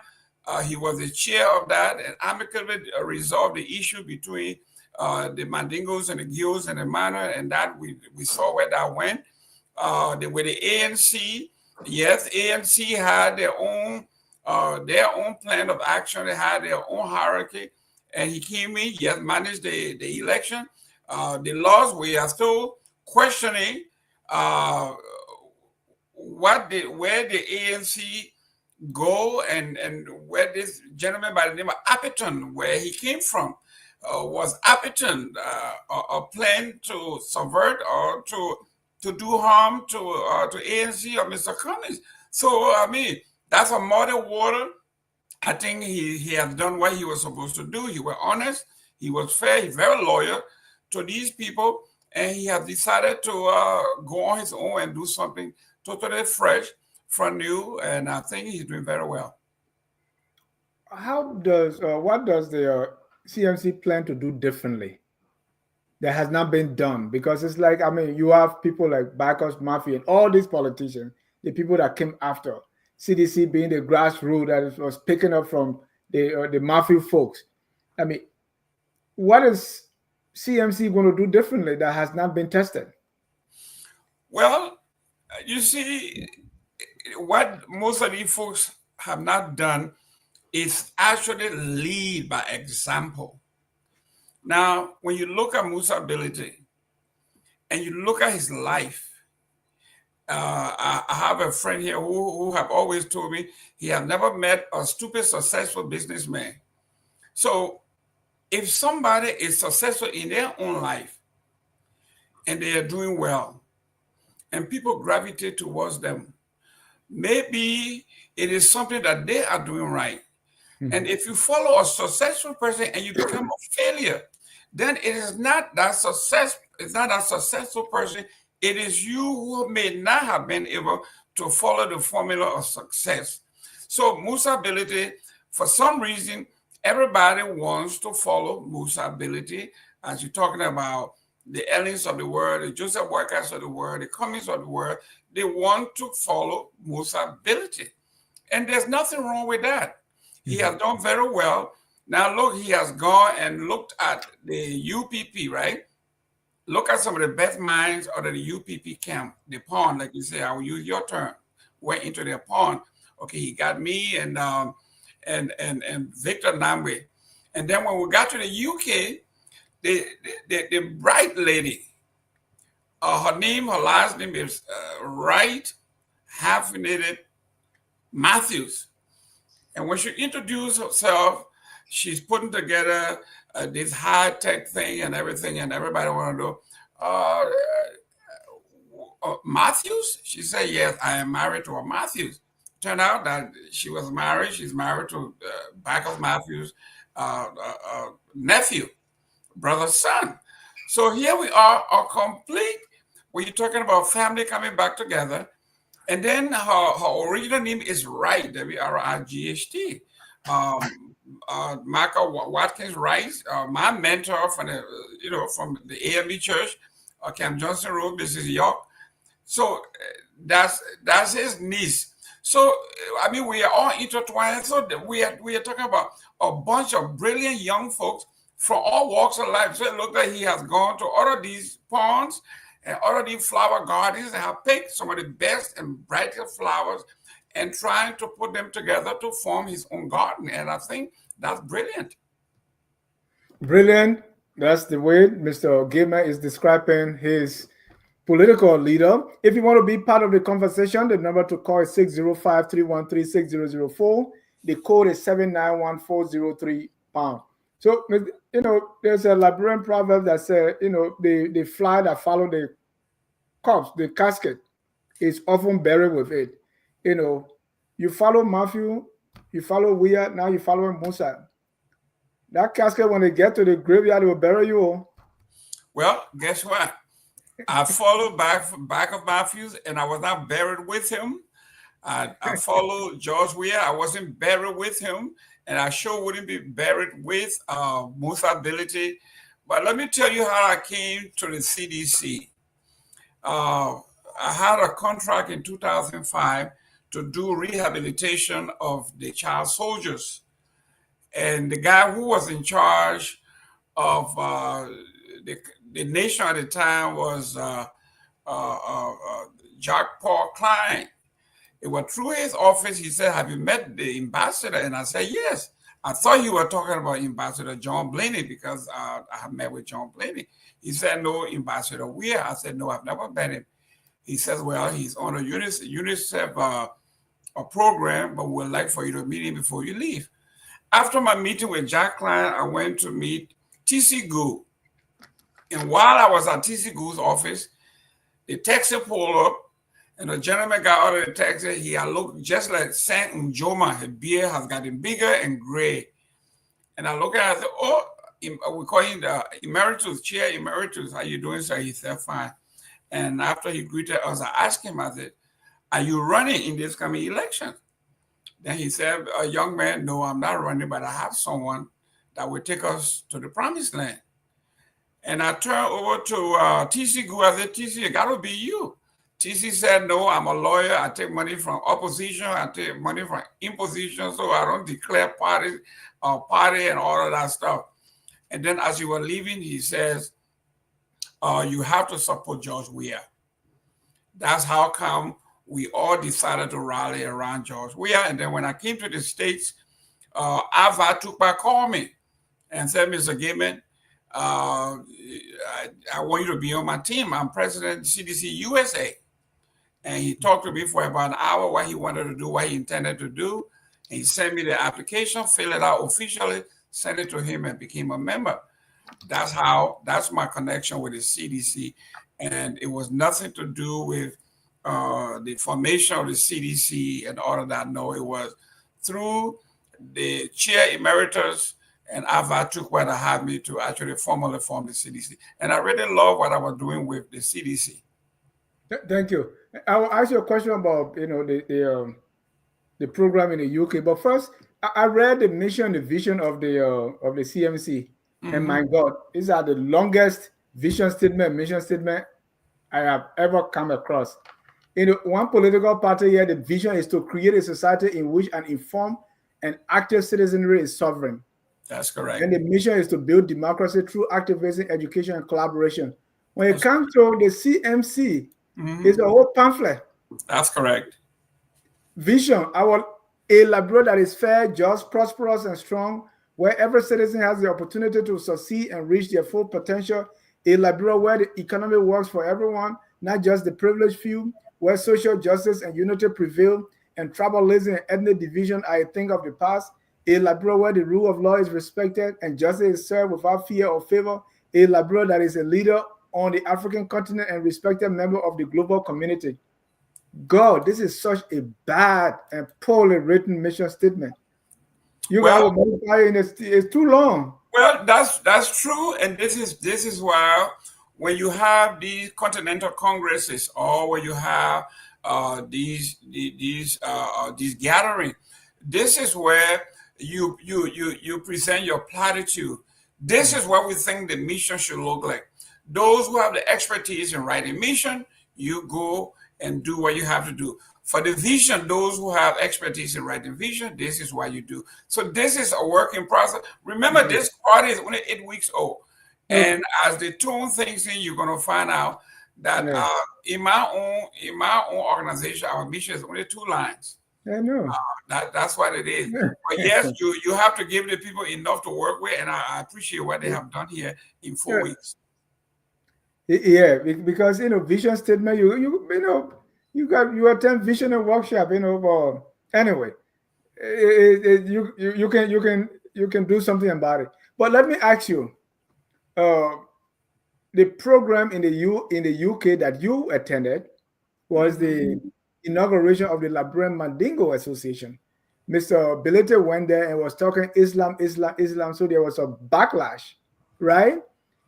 He was the chair of that, and amicably resolved the issue between the Mandingos and the Gills and the Manor, and that we saw where that went. With the ANC, yes, ANC had their own plan of action. They had their own hierarchy, and he came in, yes, managed the election. The laws, we are still questioning where the ANC go, and where this gentleman by the name of Appiton, where he came from. Was Appiton a plan to subvert or to do harm to ANC or Mr. Cummings? So, I mean, that's a muddy water. I think he has done what he was supposed to do. He was honest. He was fair. He's very loyal to these people. And he has decided to go on his own and do something totally fresh, from new. And I think he's doing very well. What does the CMC plan to do differently that has not been done? Because it's like, I mean, you have people like Bacchus Mafia and all these politicians, the people that came after. CDC being the grassroots that was picking up from the Mafia folks. I mean, what is CMC going to do differently that has not been tested? Well, you see, what most of these folks have not done is actually lead by example. Now, when you look at Musa Bility and you look at his life, I have a friend here who have always told me he has never met a stupid, successful businessman. So if somebody is successful in their own life and they are doing well and people gravitate towards them, maybe it is something that they are doing right. And if you follow a successful person and you become a failure, then it is not that success. It's not a successful person. It is you who may not have been able to follow the formula of success. So Musa Bility, for some reason, everybody wants to follow Musa Bility. As you're talking about the Ellens of the world, the Joseph Workers of the world, the Cummings of the world, they want to follow Musa Bility. And there's nothing wrong with that. He has done very well. Now look, he has gone and looked at the UPP, right? Look at some of the best minds out of the UPP camp, the pawn, like you say, I will use your term, went into their pawn. Okay, he got me and Victor Namwe. And then when we got to the UK, the bright lady, her last name is Wright Hyphenated Matthews. And when she introduced herself, she's putting together this high-tech thing and everything, and everybody want to know, Matthews? She said, yes, I am married to a Matthews. Turned out that she was married. She's married to Bacchus Matthews' nephew, brother's son. So here we are, a complete, when you're talking about family coming back together, and then her original name is Wright, W-R-I-G-H-T. Michael Watkins Wright, my mentor from the AME Church, Camp Johnson Road, this is York. So that's his niece. So I mean, we are all intertwined. So we are talking about a bunch of brilliant young folks from all walks of life. So it looks like he has gone to all of these ponds and all of these flower gardens and have picked some of the best and brightest flowers and trying to put them together to form his own garden. And I think that's brilliant. Brilliant. That's the way Mr. Gayman is describing his political leader. If you want to be part of the conversation, the number to call is 605-313-6004. The code is 791-403#. So, there's a Liberian proverb that says, the fly that follow the corpse, the casket, is often buried with it. You follow Matthew, you follow Weir, now you follow Musa. That casket, when they get to the graveyard, they will bury you. Well, guess what? I followed back of Matthews, and I was not buried with him. I followed George Weir. I wasn't buried with him, and I sure wouldn't be buried with Musa Bility. But let me tell you how I came to the CDC. I had a contract in 2005 to do rehabilitation of the child soldiers. And the guy who was in charge of the nation at the time was Jack Paul Klein. It was through his office. He said, have you met the ambassador? And I said, yes. I thought you were talking about Ambassador John Blaney because I have met with John Blaney. He said, no, Ambassador Weir. I said, no, I've never met him. He says, well, he's on a UNICEF a program, but we'd like for you to meet him before you leave. After my meeting with Jack Klein, I went to meet T.C. Gould. And while I was at T.C. Gould's office, the taxi pulled up, and the gentleman got out of the taxi. He had looked just like Saint Njoma. His beard has gotten bigger and gray. And I looked at him and I said, oh, we call him the Emeritus, Chair Emeritus. How you doing, sir? He said, fine. And after he greeted us, I asked him, I said, are you running in this coming election? Then he said, young man, no, I'm not running, but I have someone that will take us to the promised land. And I turned over to T.C. Gould. I said, T.C., it got to be you. T.C. said, no, I'm a lawyer. I take money from opposition. I take money from imposition, so I don't declare party and all of that stuff. And then as you were leaving, he says, you have to support George Weir. That's how come we all decided to rally around George Weir. And then when I came to the States, Ava Tukpa called me and said, Mr. Gayman, I want you to be on my team. I'm president of CDC-USA. And he talked to me for about an hour what he wanted to do, what he intended to do. And he sent me the application, filled it out officially, sent it to him, and became a member. That's my connection with the CDC. And it was nothing to do with the formation of the CDC and all of that. No, it was through the chair emeritus And Ava took what I had me to actually formally form the CDC. And I really love what I was doing with the CDC. Thank you. I will ask you a question about the program in the UK. But first, I read the mission, the vision of the CMC, and my God, these are the longest vision statement, mission statement I have ever come across. In one political party here, the vision is to create a society in which an informed and active citizenry is sovereign. That's correct. And the mission is to build democracy through activism, education, and collaboration. When it comes to the CMC, it's a whole pamphlet. That's correct. Vision, a Liberia that is fair, just, prosperous, and strong, where every citizen has the opportunity to succeed and reach their full potential. A Liberia where the economy works for everyone, not just the privileged few, where social justice and unity prevail, and tribalism and ethnic division are a thing of the past. A Liberia where the rule of law is respected and justice is served without fear or favor. A Liberia that is a leader on the African continent and respected member of the global community. God, this is such a bad and poorly written mission statement. You guys will modify it, it's too long. Well, that's true, and this is why when you have these continental congresses or when you have these gatherings, this is where you present your platitude. This is what we think the mission should look like. Those who have the expertise in writing mission, you go and do what you have to do. For the vision, those who have expertise in writing vision, this is what you do. So this is a work in process. Remember, this party is only 8 weeks old. And as they tune things in, you're going to find out that in my own organization, our mission is only 2 lines. I know. That's what it is. But yes, you have to give the people enough to work with, and I appreciate what they have done here in 4 weeks. Yeah, because vision statement, you attend vision and workshop, but anyway, you can do something about it. But let me ask you, the program in the UK that you attended was the inauguration of the Liberian Mandingo Association. Mr. Bility went there and was talking Islam. So there was a backlash, right?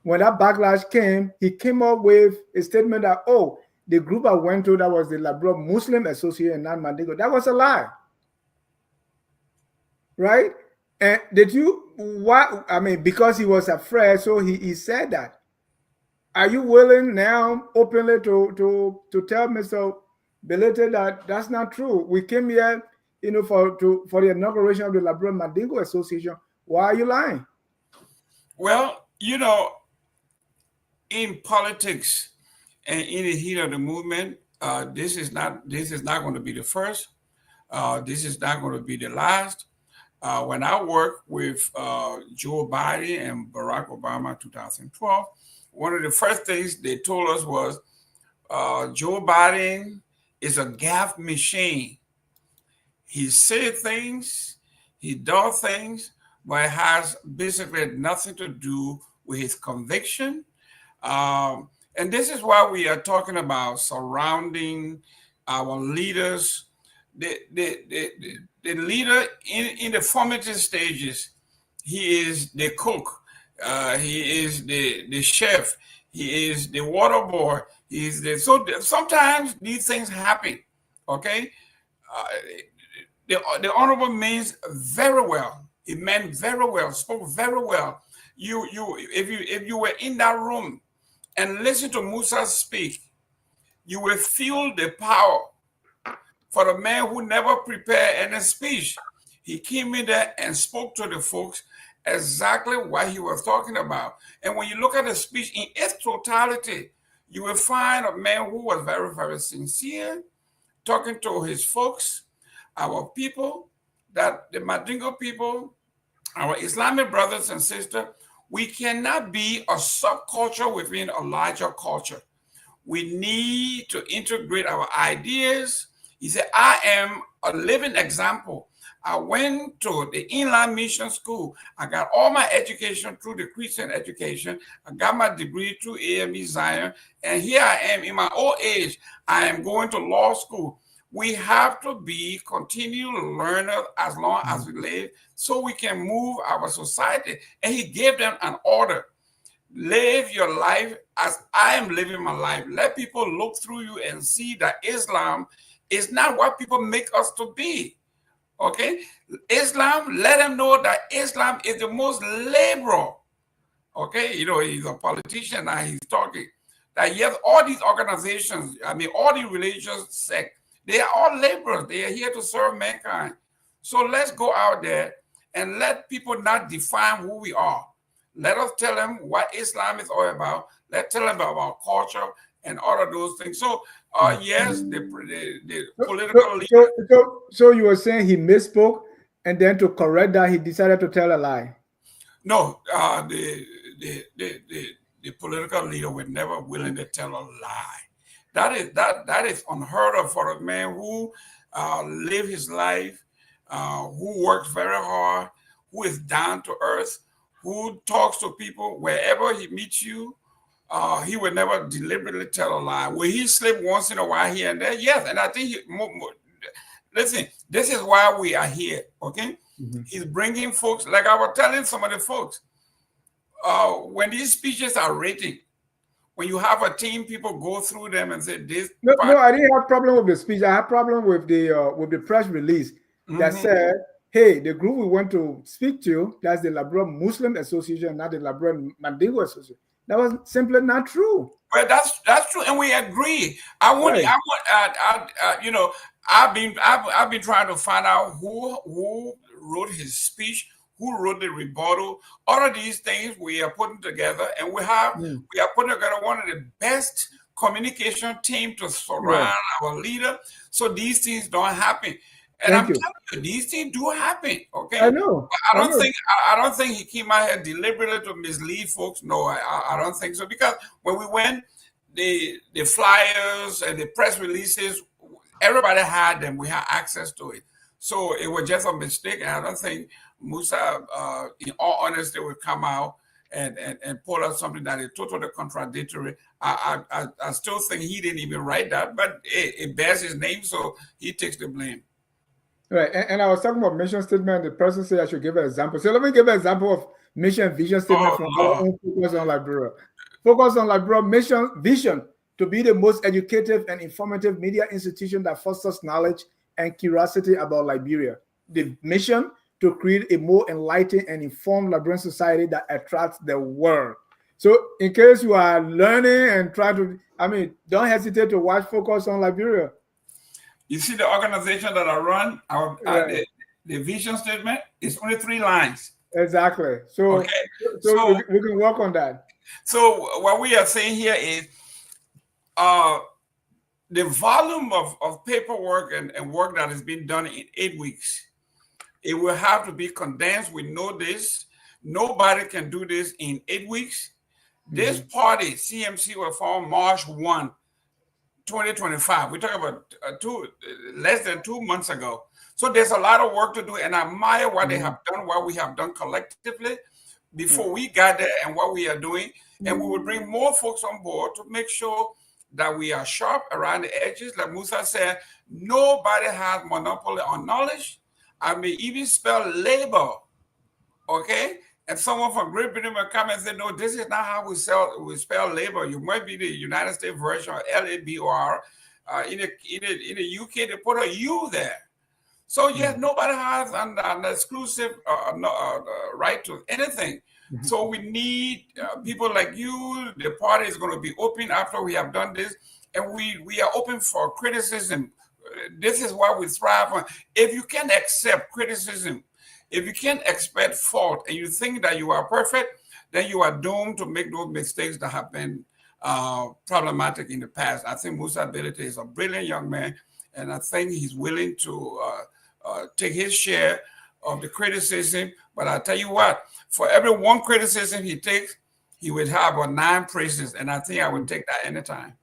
When that backlash came, he came up with a statement that, the group I went to, that was the Liberian Muslim Association, not Mandingo. That was a lie, right? And because he was afraid, so he said that. Are you willing now openly to tell Mr. Bility that that's not true? We came here, for the inauguration of the Liberian Mandingo Association. Why are you lying? Well, in politics and in the heat of the movement, this is not going to be the first. This is not going to be the last. When I worked with Joe Biden and Barack Obama in 2012, one of the first things they told us was Joe Biden is a gaffe machine. He said things, he does things, but it has basically nothing to do with his conviction. And this is why we are talking about surrounding our leaders. The leader in the formative stages, he is the cook, he is the chef, he is the water boy, so sometimes these things happen. Okay, the honorable means very well. He meant very well, spoke very well. If you were in that room and listen to Musa speak, you will feel the power. For the man who never prepared any speech, he came in there and spoke to the folks exactly what he was talking about. And when you look at the speech in its totality, you will find a man who was very, very sincere, talking to his folks, our people, that the Mandingo people, our Islamic brothers and sisters. We cannot be a subculture within a larger culture. We need to integrate our ideas. He said, I am a living example. I went to the inland mission school. I got all my education through the Christian education. I got my degree through AME Zion. And here I am in my old age. I am going to law school. We have to be continual learners as long as we live, so we can move our society. And he gave them an order. Live your life as I am living my life. Let people look through you and see that Islam is not what people make us to be. Okay? Islam, let them know that Islam is the most liberal. Okay? You know, he's a politician now, he's talking. That yes, all these organizations, I mean, all the religious sects, they are all liberals. They are here to serve mankind. So let's go out there and let people not define who we are. Let us tell them what Islam is all about. Let's tell them about our culture and all of those things. So, yes, the political leader. So you were saying he misspoke, and then to correct that, he decided to tell a lie. No, the political leader was never willing to tell a lie. That is unheard of for a man who live his life, who works very hard, who is down to earth, who talks to people wherever he meets you. He would never deliberately tell a lie. Will he slip once in a while here and there? Yes, and I think listen, this is why we are here. Okay, he's bringing folks, like I was telling some of the folks, when these speeches are written, when you have a team, people go through them and say this. No, I didn't have a problem with the speech. I had a problem with the press release that said, hey, the group we want to speak to, that's the Labrador Muslim Association, not the Labrador Mandingo Association. That was simply not true. Well, that's true, and we agree. You know, I've been trying to find out who wrote his speech, who wrote the rebuttal. All of these things we are putting together, and we are putting together one of the best communication team to surround our leader, so these things don't happen. And I'm telling you, these things do happen. Okay, I know. I don't think he came out here deliberately to mislead folks. No, I don't think so. Because when we went, the flyers and the press releases, everybody had them. We had access to it. So it was just a mistake. And I don't think Musa, in all honesty, would come out and pull out something that is totally contradictory. I still think he didn't even write that, but it bears his name, so he takes the blame. Right, and I was talking about mission statement. The person said I should give an example. So let me give an example of mission vision statement from our own Focus on Liberia. Focus on Liberia mission vision to be the most educative and informative media institution that fosters knowledge and curiosity about Liberia. The mission to create a more enlightened and informed Liberian society that attracts the world. So in case you are learning and trying to, don't hesitate to watch Focus on Liberia. You see the organization that I run, the vision statement is only 3 lines. Exactly. So we can work on that. So what we are saying here is the volume of paperwork and work that has been done in 8 weeks, it will have to be condensed. We know this. Nobody can do this in 8 weeks. This party, CMC, was formed March 1. 2025. We're talking about less than 2 months ago. So there's a lot of work to do, and I admire what they have done, what we have done collectively before we got there, and what we are doing. And we will bring more folks on board to make sure that we are sharp around the edges. Like Musa said, nobody has monopoly on knowledge. I may even spell labor. Okay? And someone from Great Britain will come and say, no, this is not how we spell labor. You might be the United States version of LABOR. In the UK, they put a U there. So yes, nobody has an exclusive right to anything. So we need people like you. The party is going to be open after we have done this. And we are open for criticism. This is what we thrive on. If you can accept criticism, if you can't expect fault and you think that you are perfect, then you are doomed to make those mistakes that have been problematic in the past. I think Musa Bility is a brilliant young man, and I think he's willing to take his share of the criticism. But I tell you what, for every 1 criticism he takes, he would have 9 praises, and I think I would take that anytime.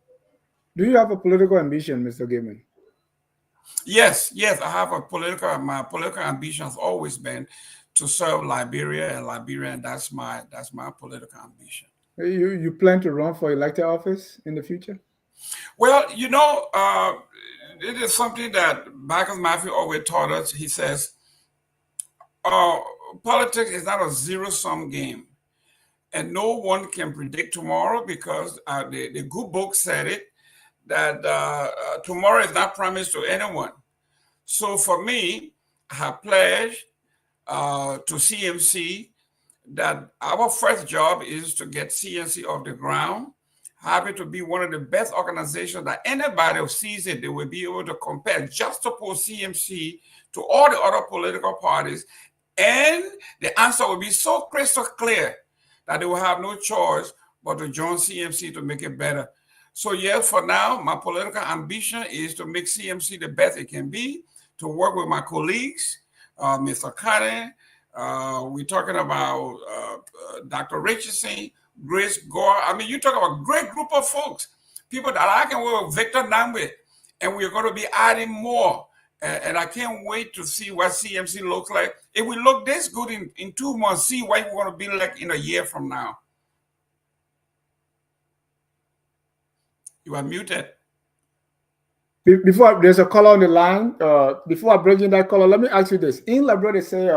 Do you have a political ambition, Mr. Gayman? Yes, I have my political ambition has always been to serve Liberia, and that's my political ambition. You plan to run for elected office in the future? Well, you know, it is something that Michael Matthew always taught us. He says, politics is not a zero-sum game. And no one can predict tomorrow because the good book said it, that tomorrow is not promised to anyone. So for me, I have pledged to CMC that our first job is to get CMC off the ground. Happy to be one of the best organizations that anybody who sees it, they will be able to compare, juxtapose CMC to all the other political parties. And the answer will be so crystal clear that they will have no choice but to join CMC to make it better. So yes, for now, my political ambition is to make CMC the best it can be, to work with my colleagues, Mr. Kane, we're talking about Dr. Richardson, Grace Gore. I mean, you talk about a great group of folks, people that I can work with, Victor Nambe, and we're going to be adding more. And I can't wait to see what CMC looks like. If we look this good in 2 months, see what we're going to be like in a year from now. You are muted. Before there's a caller on the line, before I bring in that caller, let me ask you this. In Labrador, they say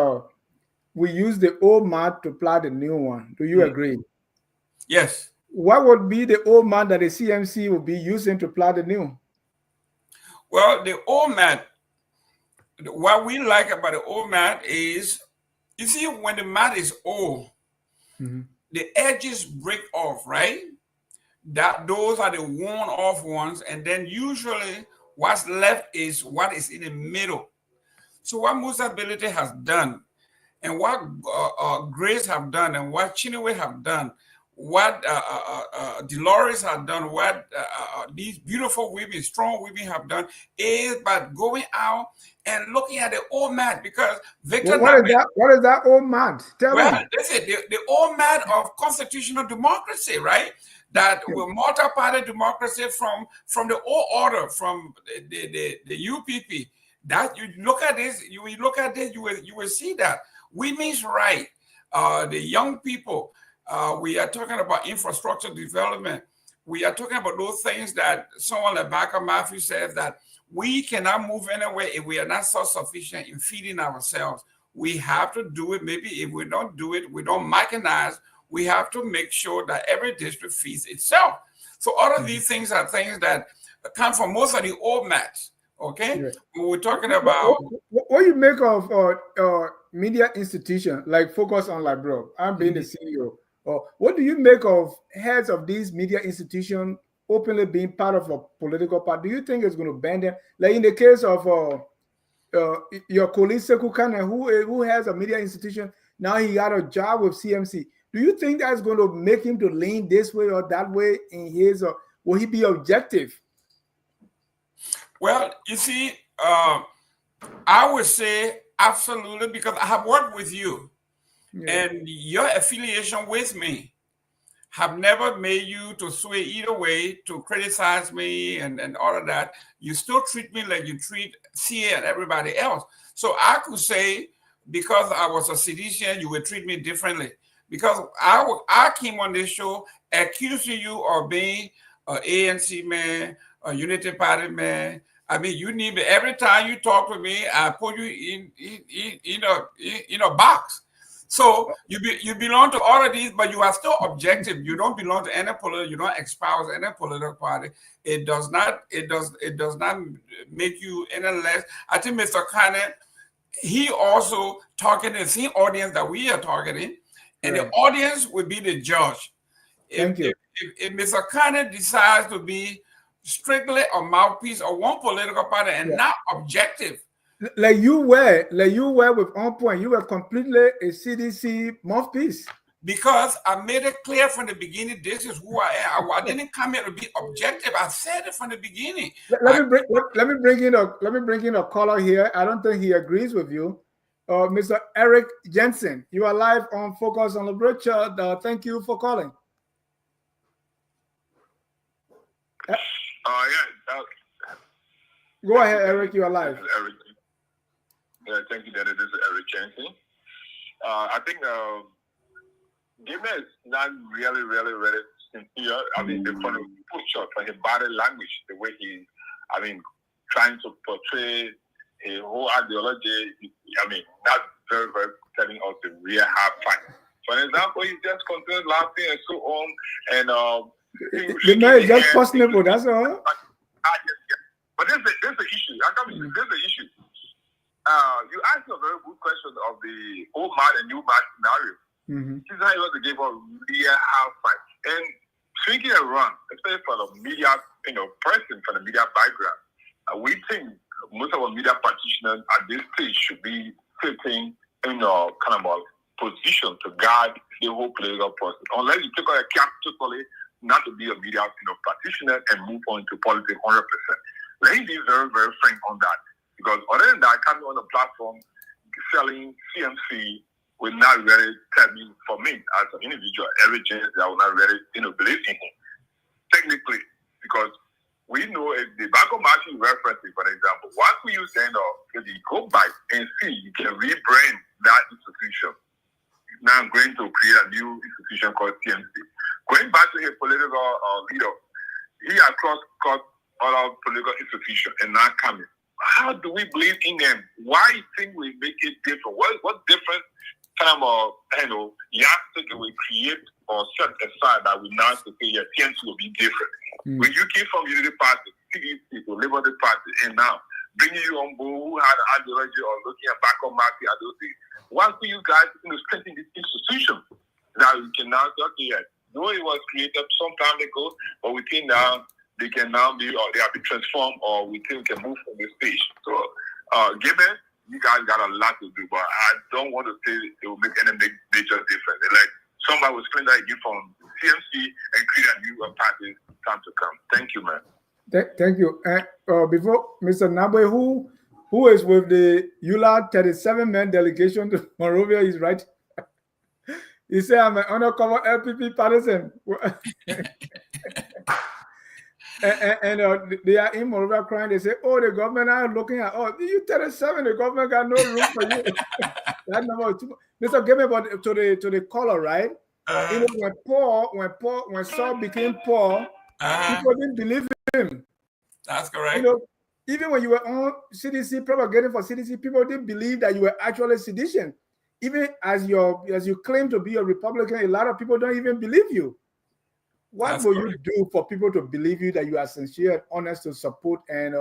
we use the old mat to plant the new one. Do you agree? Yes. What would be the old mat that the CMC will be using to plant the new? Well, the old mat, what we like about the old mat is, you see, when the mat is old, the edges break off, right? Those are the worn off ones, and then usually what's left is what is in the middle. So what Musa Bility has done, and what Grace have done, and what Chinwe have done, what Dolores have done, what these beautiful women, strong women have done, is by going out and looking at the old mat, because Victor. What is that old mat? Tell me. That's it. The old mat of constitutional democracy, right? That will multi-party democracy from the old order, from the UPP. That you look at this, you will see that women's right, the young people. We are talking about infrastructure development. We are talking about those things that someone like Michael Matthew says, that we cannot move anywhere if we are not self-sufficient in feeding ourselves. We have to do it. Maybe if we don't do it, we don't mechanize. We have to make sure that every district feeds itself. So all of these things are things that come from most of the old mats. Okay, we're talking about. What you make of media institution like Focus on Labrador? I'm being the CEO. What do you make of heads of these media institutions openly being part of a political party? Do you think it's going to bend them? Like in the case of your colleague Sekou Kane, who has a media institution, now he got a job with CMC. Do you think that's going to make him to lean this way or that way in his, or will he be objective? Well, you see, I would say absolutely, because I have worked with you, and your affiliation with me have never made you to sway either way, to criticize me and all of that. You still treat me like you treat CA and everybody else. So I could say, because I was a CDCian, you would treat me differently. Because I came on this show accusing you of being an ANC man, a Unity Party man. I mean, you need me. Every time you talk to me, I put you in a box. So you belong to all of these, but you are still objective. You don't belong to any political. You don't espouse any political party. It does not make you any less. I think Mr. Kane, he also targeting the same audience that we are targeting, and the audience will be the judge. If Mr. Kane decides to be strictly a mouthpiece of one political party and not objective, like you were with On Point, you were completely a CDC mouthpiece. Because I made it clear from the beginning, this is who I am. I didn't come here to be objective. I said it from the beginning. Let me bring in a caller here. I don't think he agrees with you. Mr. Eric Jensen, you are live on Focus on Labrador. Thank you for calling. Go ahead, Eric. You are live. Eric. Thank you, Danny. This is Eric Jensen. I think Gayman is not really sincere. I mean, from the push for his body language, the way he, trying to portray a whole ideology. I mean, that's very, very telling us a real hard fight. For example, he just continued laughing and so on, and the man is just personable. That's all. But there's the issue. There's the issue. You asked a very good question of the old man and new man scenario. This is how you want to give a real hard fight. And thinking around, especially for the media, person from the media background, we think most of our media practitioners at this stage should be sitting in a kind of a position to guide the whole political process. Unless you take a cap totally not to be a media practitioner and move on to politics 100%. Let me be very, very frank on that. Because other than that, coming on the platform selling CMC will not really tell me, for me as an individual, every chance I will not really believe in him. Technically, because we know if the Banco Martin referencing, for example, once we use then if you go back and see, you can rebrand that institution. Now I'm going to create a new institution called CMC. Going back to his political leader, he has crossed other political institutions and now coming. How do we believe in them? Why you think we make it different? What different kind of yardstick we create or set aside that we now say, yeah, CMC will be different? When you came from Unity Party, CDC to Liberty Party, and now bringing you on board who had an ideology or looking at back on market and those things. Why do you guys strengthen this institution that we can now say, okay, yeah, though it was created some time ago, but we think now they can now be, or they have been transformed, or we think we can move from the stage. So, given you guys got a lot to do, but I don't want to say it will make any major difference. Like somebody was claiming that again from CMC and create a new party time to come. Thank you, man. Thank you. And before Mr. Nabwe, who is with the ULA 37-man delegation to Monrovia, is right. He said, I'm an undercover LPP partisan. and they are in Monrovia crying. They say, oh, the government are looking at, oh, you 37, the government got no room for you. That number two. Mr. Gayman, but to the caller, right? When Saul became Paul, people didn't believe him. That's correct. Even when you were on CDC, propagating for CDC, people didn't believe that you were actually seditious. Even as you claim to be a Republican, a lot of people don't even believe you. What will you do for people to believe you that you are sincere and honest to support and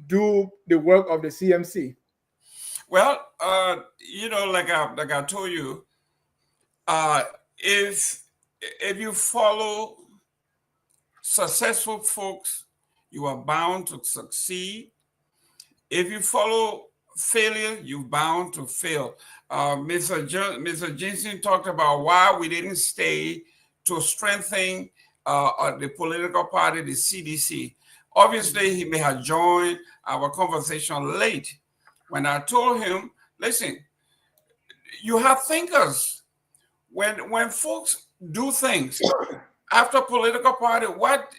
do the work of the CMC? Well, like I told you, if you follow successful folks, you are bound to succeed. If you follow failure, you're bound to fail. Mr. Jensen talked about why we didn't stay to strengthen the political party, the CDC. Obviously, he may have joined our conversation late when I told him, listen, you have thinkers. When folks do things after political party, what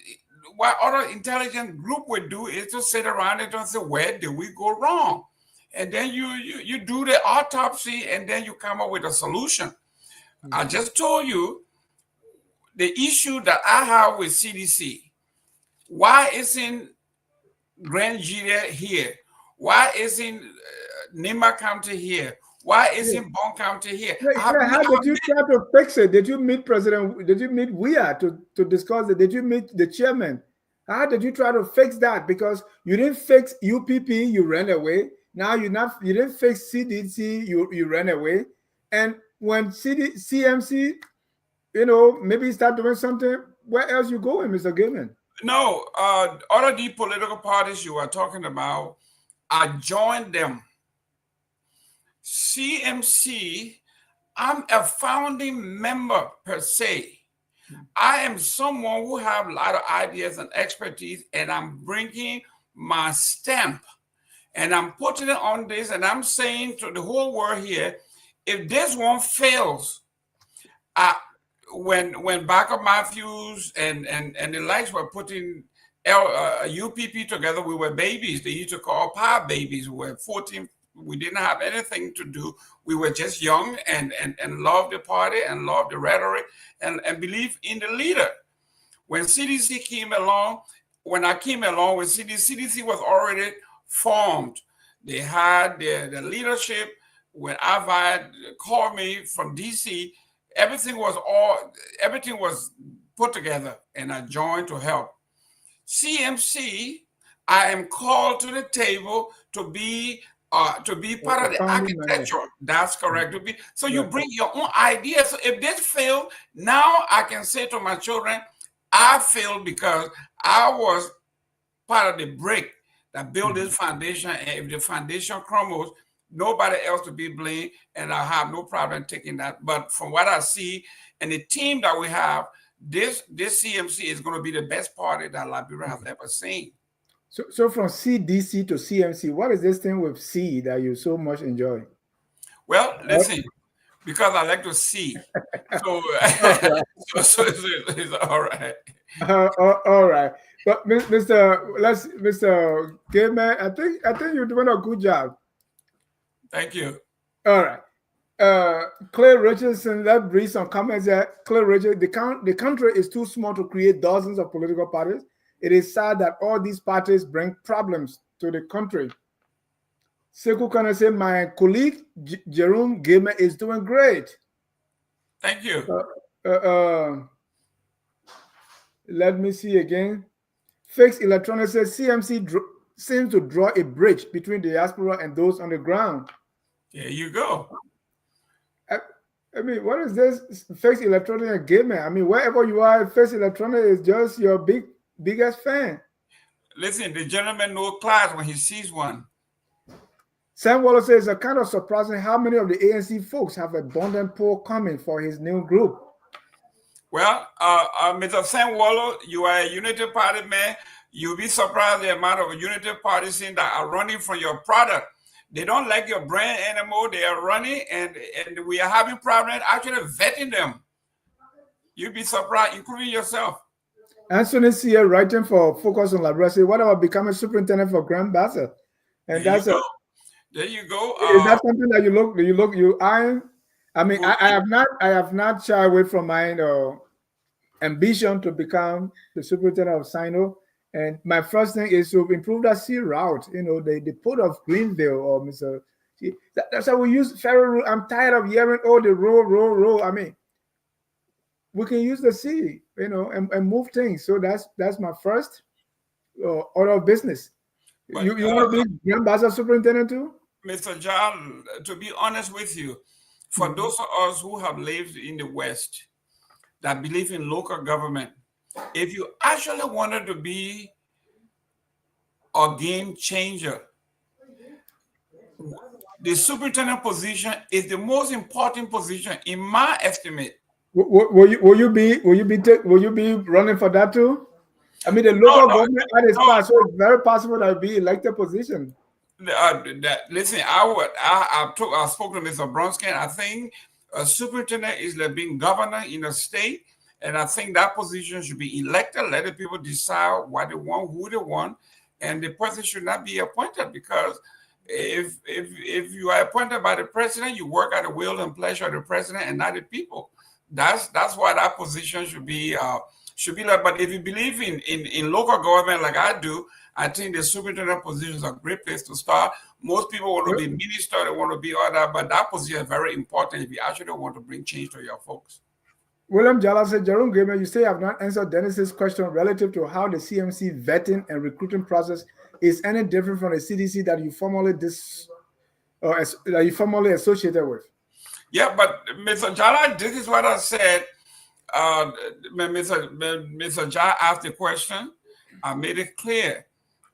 other intelligent group would do is to sit around and say, where did we go wrong? And then you do the autopsy and then you come up with a solution. I just told you the issue that I have with CDC. Why isn't Grand Julia here? Why isn't Nima County here? Why isn't Bond County here? How did you try to fix it? Did you meet President? Did you meet Weah to discuss it? Did you meet the chairman? How did you try to fix that? Because you didn't fix UPP, you ran away. Now you didn't fix CDC, you ran away. And when CMC, maybe start doing something, where else you going, Mr. Gayman? No, all of the political parties you are talking about, I joined them. CMC, I'm a founding member per se. I am someone who have a lot of ideas and expertise, and I'm bringing my stamp, and I'm putting it on this, and I'm saying to the whole world here, if this one fails, when Barker Matthews and the likes were putting UPP together, we were babies. They used to call power babies. We were 14. We didn't have anything to do. We were just young and loved the party and loved the rhetoric and believed in the leader. When CDC came along, when I came along with CDC was already formed. They had the leadership. When Avad called me from DC, everything was put together, and I joined to help. CMC, I am called to the table to be part of the architecture. That's correct. To be so you bring your own ideas. So if this failed, now I can say to my children, I failed because I was part of the brick that built this foundation. And if the foundation crumbles, nobody else to be blamed, and I have no problem taking that. But from what I see and the team that we have, this CMC is going to be the best party that Liberia has ever seen. So from CDC to CMC, what is this thing with C that you so much enjoy? Well, listen, because I like to see. So, so it's all right. All right. But Mr. Gayman, I think you're doing a good job. Thank you. All right. Clay Richardson, let's read some comments there. Clay Richardson, the country is too small to create dozens of political parties. It is sad that all these parties bring problems to the country. Sekou Kana said, my colleague Jerome Gayman is doing great. Thank you. Let me see again. Fixed Electronics says CMC seems to draw a bridge between the diaspora and those on the ground. There you go. I mean, what is this Fixed Electronics and Gayman? I mean, wherever you are, Fixed Electronics is just your biggest fan. Listen, the gentleman knows class when he sees one. Sam Waller says it's kind of surprising how many of the ANC folks have abundant poll coming for his new group. Well, Mr. Sam Waller, you are a Unity Party man. You'll be surprised the amount of Unity Parties that are running from your product. They don't like your brand anymore. They are running, and we are having problems actually vetting them. You'll be surprised, including yourself. Anthony Sia writing for Focus on Liberia. What about becoming superintendent for Grand Bassett? And there you go. Is that something that you eyeing? I mean, I have not shied away from my ambition to become the superintendent of Sino. And my first thing is to improve that sea route. You know, the port of Greenville or Mr. That's how we use ferry route. I'm tired of hearing the row. I mean, we can use the sea, you know, and move things. So that's my first order of business. But, you want to be Grand Bassett superintendent too? Mr. John, to be honest with you, for those of us who have lived in the West that believe in local government, if you actually wanted to be a game changer, the superintendent position is the most important position in my estimate. Will you be running for that too? I mean, the local government at its past, so it's very possible that will be elected position. Listen, I spoke to Mr. Bronskin. I think a superintendent is like being governor in a state, and I think that position should be elected. Let the people decide what they want, who they want, and the person should not be appointed, because if you are appointed by the president, you work at the will and pleasure of the president and not the people. That's why that position should be like. But if you believe in local government like I do, I think the superintendent position is a great place to start. Most people want to be minister, they want to be all that, but that position is very important if you actually want to bring change to your folks. William Jala said, Jerome Gayman, you say I have not answered Dennis's question relative to how the CMC vetting and recruiting process is any different from the CDC that you formerly associated with. Yeah, but Mr. Jala, this is what I said. Mr. Jala asked the question. I made it clear.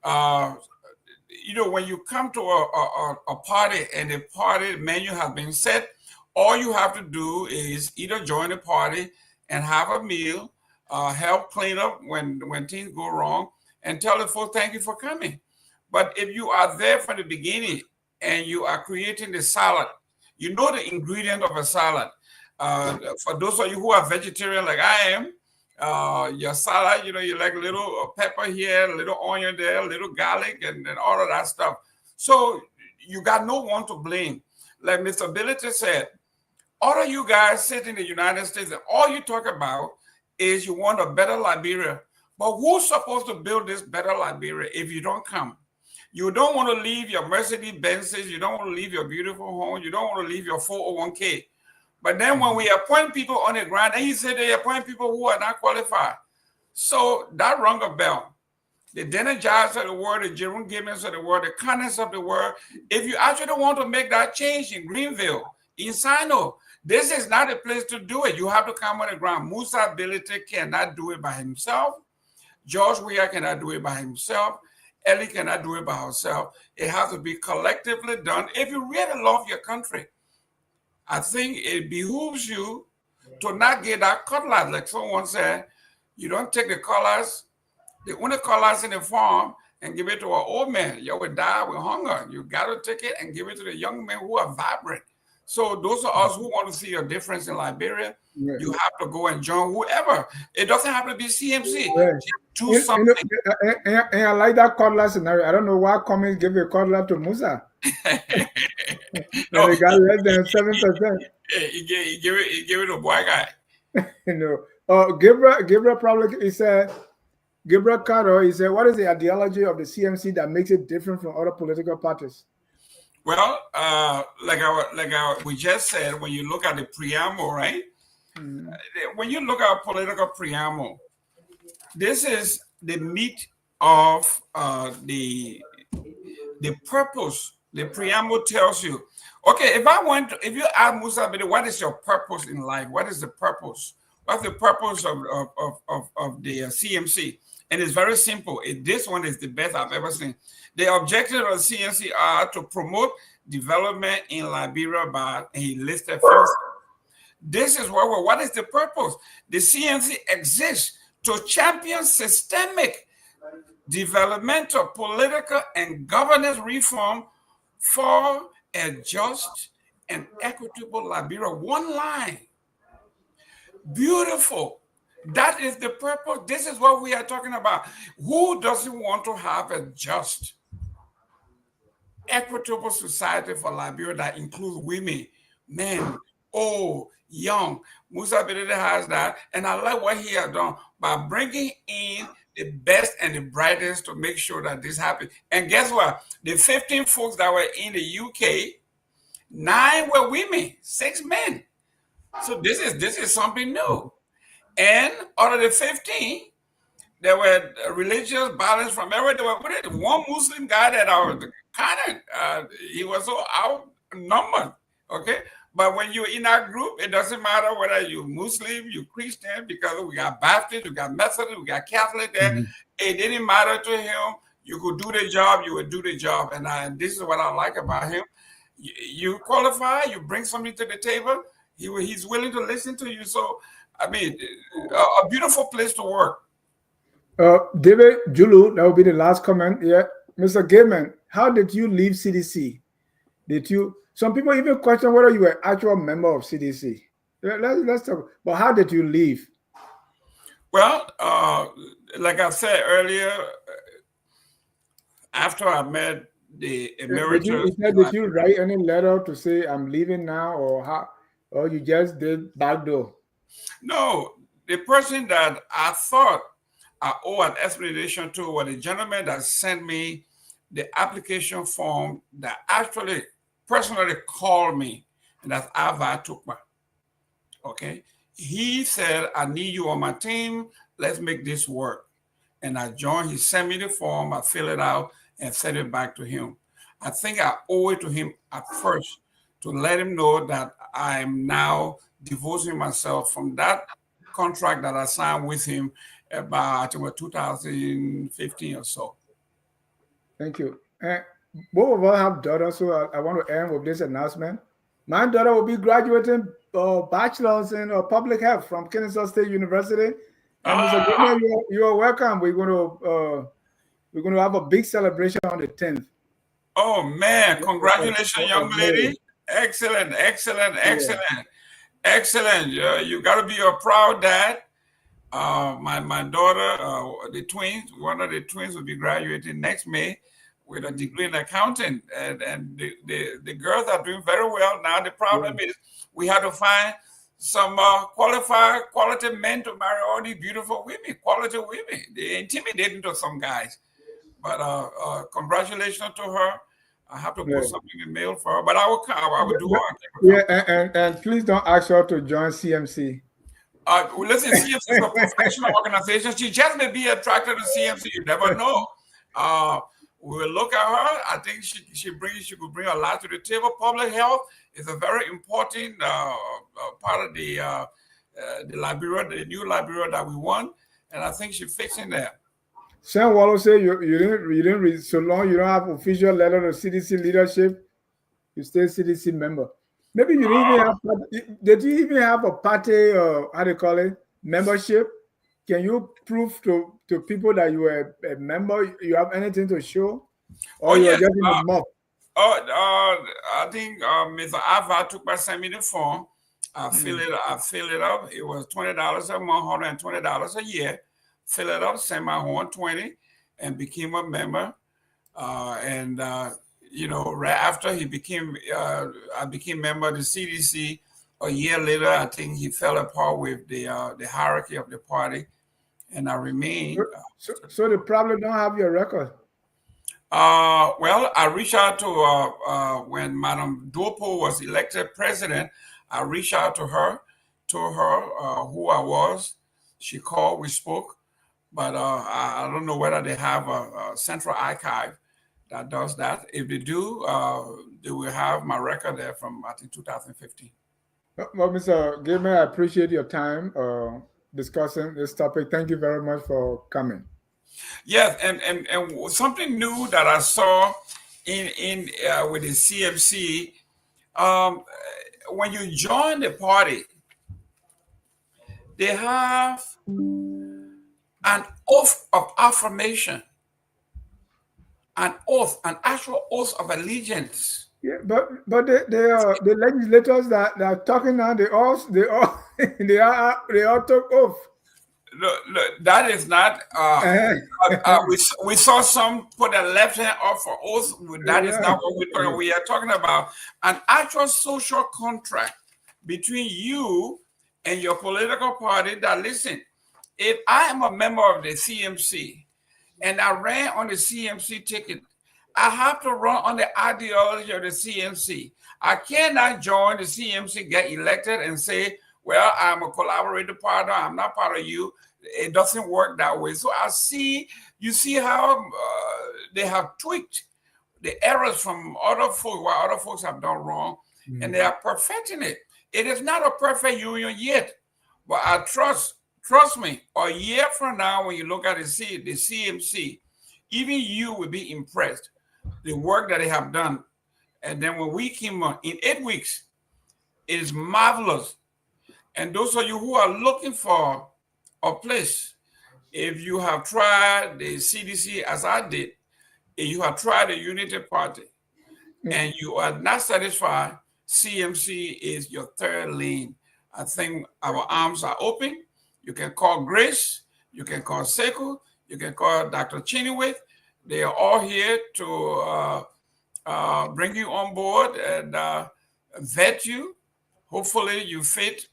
When you come to a party and the party menu has been set, all you have to do is either join the party and have a meal, help clean up when things go wrong, and tell the folks thank you for coming. But if you are there from the beginning and you are creating the salad, you know the ingredient of a salad. For those of you who are vegetarian like I am, your salad, you like a little pepper here, a little onion there, a little garlic, and all of that stuff. So you got no one to blame. Like Mr. Bility said, all of you guys sit in the United States and all you talk about is you want a better Liberia But who's supposed to build this better Liberia if you don't come? You don't want to leave your Mercedes Benzes. You don't want to leave your beautiful home. You don't want to leave your 401k. But then when we appoint people on the ground, and he said they appoint people who are not qualified. So that rung a bell. The Denijars of the world, the Jerome Gaymans of the world, the Connors of the world. If you actually want to make that change in Greenville, in Sino, this is not a place to do it. You have to come on the ground. Musa Bility cannot do it by himself. George Weah cannot do it by himself. Ellie cannot do it by herself. It has to be collectively done. If you really love your country, I think it behooves you to not get that cutlass. Like someone said, you don't take the colors, the only colors in the farm, and give it to an old man. You will die with hunger. You got to take it and give it to the young men who are vibrant. So those are us who want to see a difference in Liberia. Right. You have to go and join whoever. It doesn't have to be CMC. Right. Do something. And I like that cutlass scenario. I don't know why Cummings give a cutlass to Musa. No, they got less than 7%. He give it to a boy guy. Gabriel probably he said, Gabriel Carter, he said, what is the ideology of the CMC that makes it different from other political parties? Well, we just said, when you look at the preamble, right? When you look at political preamble, this is the meat of the purpose. The preamble tells you, okay, if you ask Musa Bility, what is your purpose in life? What is the purpose? What's the purpose of the CMC? And it's very simple. This one is the best I've ever seen. The objectives of the CMC are to promote development in Liberia by, and he listed first. This is what is the purpose? The CMC exists to champion systemic developmental, political, and governance reform for a just and equitable Liberia. One line. Beautiful. That is the purpose. This is what we are talking about. Who doesn't want to have a just, equitable society for Liberia that includes women, men, old, young? Musa Bility has that. And I like what he has done by bringing in the best and the brightest to make sure that this happens. And guess what? The 15 folks that were in the UK, 9 were women, 6 men. So this is something new. And out of the 15, there were religious balance from everywhere. There was one Muslim guy that I was kind of, he was so outnumbered, okay? But when you're in our group, it doesn't matter whether you're Muslim, you're Christian, because we got Baptist, we got Methodist, we got Catholic there. It didn't matter to him. You could do the job, you would do the job. And this is what I like about him. You qualify, you bring something to the table, he's willing to listen to you. So, I mean, a beautiful place to work. David Julu, that will be the last comment. Yeah, Mr. Gayman, how did you leave CDC? Some people even question whether you were an actual member of CDC. Let's talk. But how did you leave? Well, like I said earlier, after I met the emeritus, did you write any letter to say I'm leaving now, or you just did backdoor? No, the person that I thought I owe an explanation to was the gentleman that sent me the application form that actually personally called me, and that's Ava Tukma. Okay, he said, I need you on my team. Let's make this work. And I joined. He sent me the form. I filled it out and sent it back to him. I think I owe it to him at first to let him know that I am now divorcing myself from that contract that I signed with him about 2015 or so. Thank you. Both of us have daughters, so I want to end with this announcement. My daughter will be graduating bachelor's in public health from Kennesaw State University. And Mr. Gayman, you are welcome. We're going to have a big celebration on the 10th. Oh man! Congratulations, young lady. Excellent, excellent, excellent, excellent. You got to be a proud dad. My daughter, the twins, one of the twins will be graduating next May with a degree in accounting, and the girls are doing very well now. The problem is we have to find some quality men to marry all these beautiful women, quality women. They're intimidating to some guys. But congratulations to her. I have to put something in mail for her, but I will do all. Yeah, and please don't ask her to join CMC. Listen, CMC is a professional organization. She just may be attracted to CMC. You never know. We'll look at her. I think she could bring a lot to the table. Public health is a very important part of the Liberia, the new Liberia that we want, and I think she fits in there. Sam Wallow said you didn't read, so long you don't have official letter to CDC leadership, you stay CDC member. Maybe you didn't even have, did you even have a party, how do you call it, membership? Can you prove to people that you were a member? You have anything to show? Or you were just in a mob? I think Mr. Ava took my send me the form. I fill it up. It was $20 a month, $120 a year. Fill it up, send my 120, and became a member. You know, right after he became, I became member of the CDC. A year later, I think he fell apart with the hierarchy of the party, and I remained. So they probably don't have your record. Well, I reached out to when Madam Dopo was elected president. I reached out to her, told her who I was. She called, we spoke, but I don't know whether they have a central archive that does that. If they do, they will have my record there from, I think, 2015. Well, Mr. Gayman, I appreciate your time discussing this topic. Thank you very much for coming. Yes, and something new that I saw in with the CMC, when you join the party, they have an oath of affirmation, an actual oath of allegiance. Yeah, but the legislators that are talking now, they all took oath. Look, that is not. We saw some put their left hand up for oath. That is not what we're talking about. We are talking about an actual social contract between you and your political party. That, listen, if I am a member of the CMC and I ran on the CMC ticket, I have to run on the ideology of the CMC. I cannot join the CMC, get elected, and say, well, I'm a collaborator partner, I'm not part of you. It doesn't work that way. So you see how they have tweaked the errors from other folks, what other folks have done wrong, and they are perfecting it. It is not a perfect union yet, but I trust me, a year from now, when you look at the CMC, even you will be impressed the work that they have done. And then when we came on in 8 weeks, it is marvelous. And those of you who are looking for a place, if you have tried the CDC as I did, if you have tried the Unity Party, and you are not satisfied, CMC is your third lane. I think our arms are open. You can call Grace, you can call Sekou, you can call Dr. Chinewith. They are all here to bring you on board and vet you. Hopefully you fit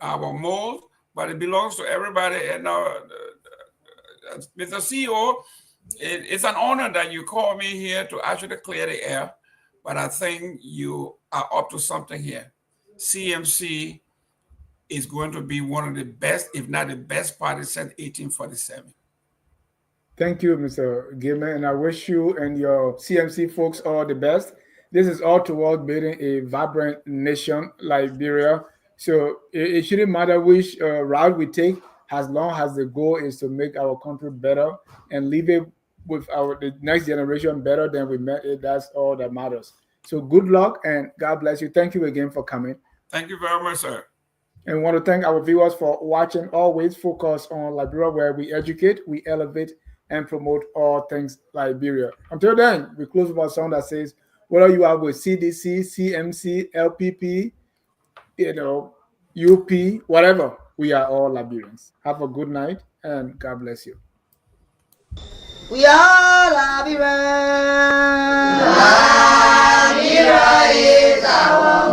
our mold, but it belongs to everybody. And Mr. CEO, it's an honor that you call me here to actually clear the air, but I think you are up to something here. CMC is going to be one of the best, if not the best party since 1847. Thank you, Mr. Gayman, and I wish you and your CMC folks all the best. This is all towards building a vibrant nation, Liberia. So it shouldn't matter which route we take, as long as the goal is to make our country better and leave it with the next generation better than we met it. That's all that matters. So good luck and God bless you. Thank you again for coming. Thank you very much, sir. And I want to thank our viewers for watching. Always focus on Liberia, where we educate, we elevate, and promote all things Liberia. Until then, we close with a song that says, whether you are with CDC, CMC, LPP, UP, whatever, we are all Liberians. Have a good night and God bless you. We are Liberians. Liberia is our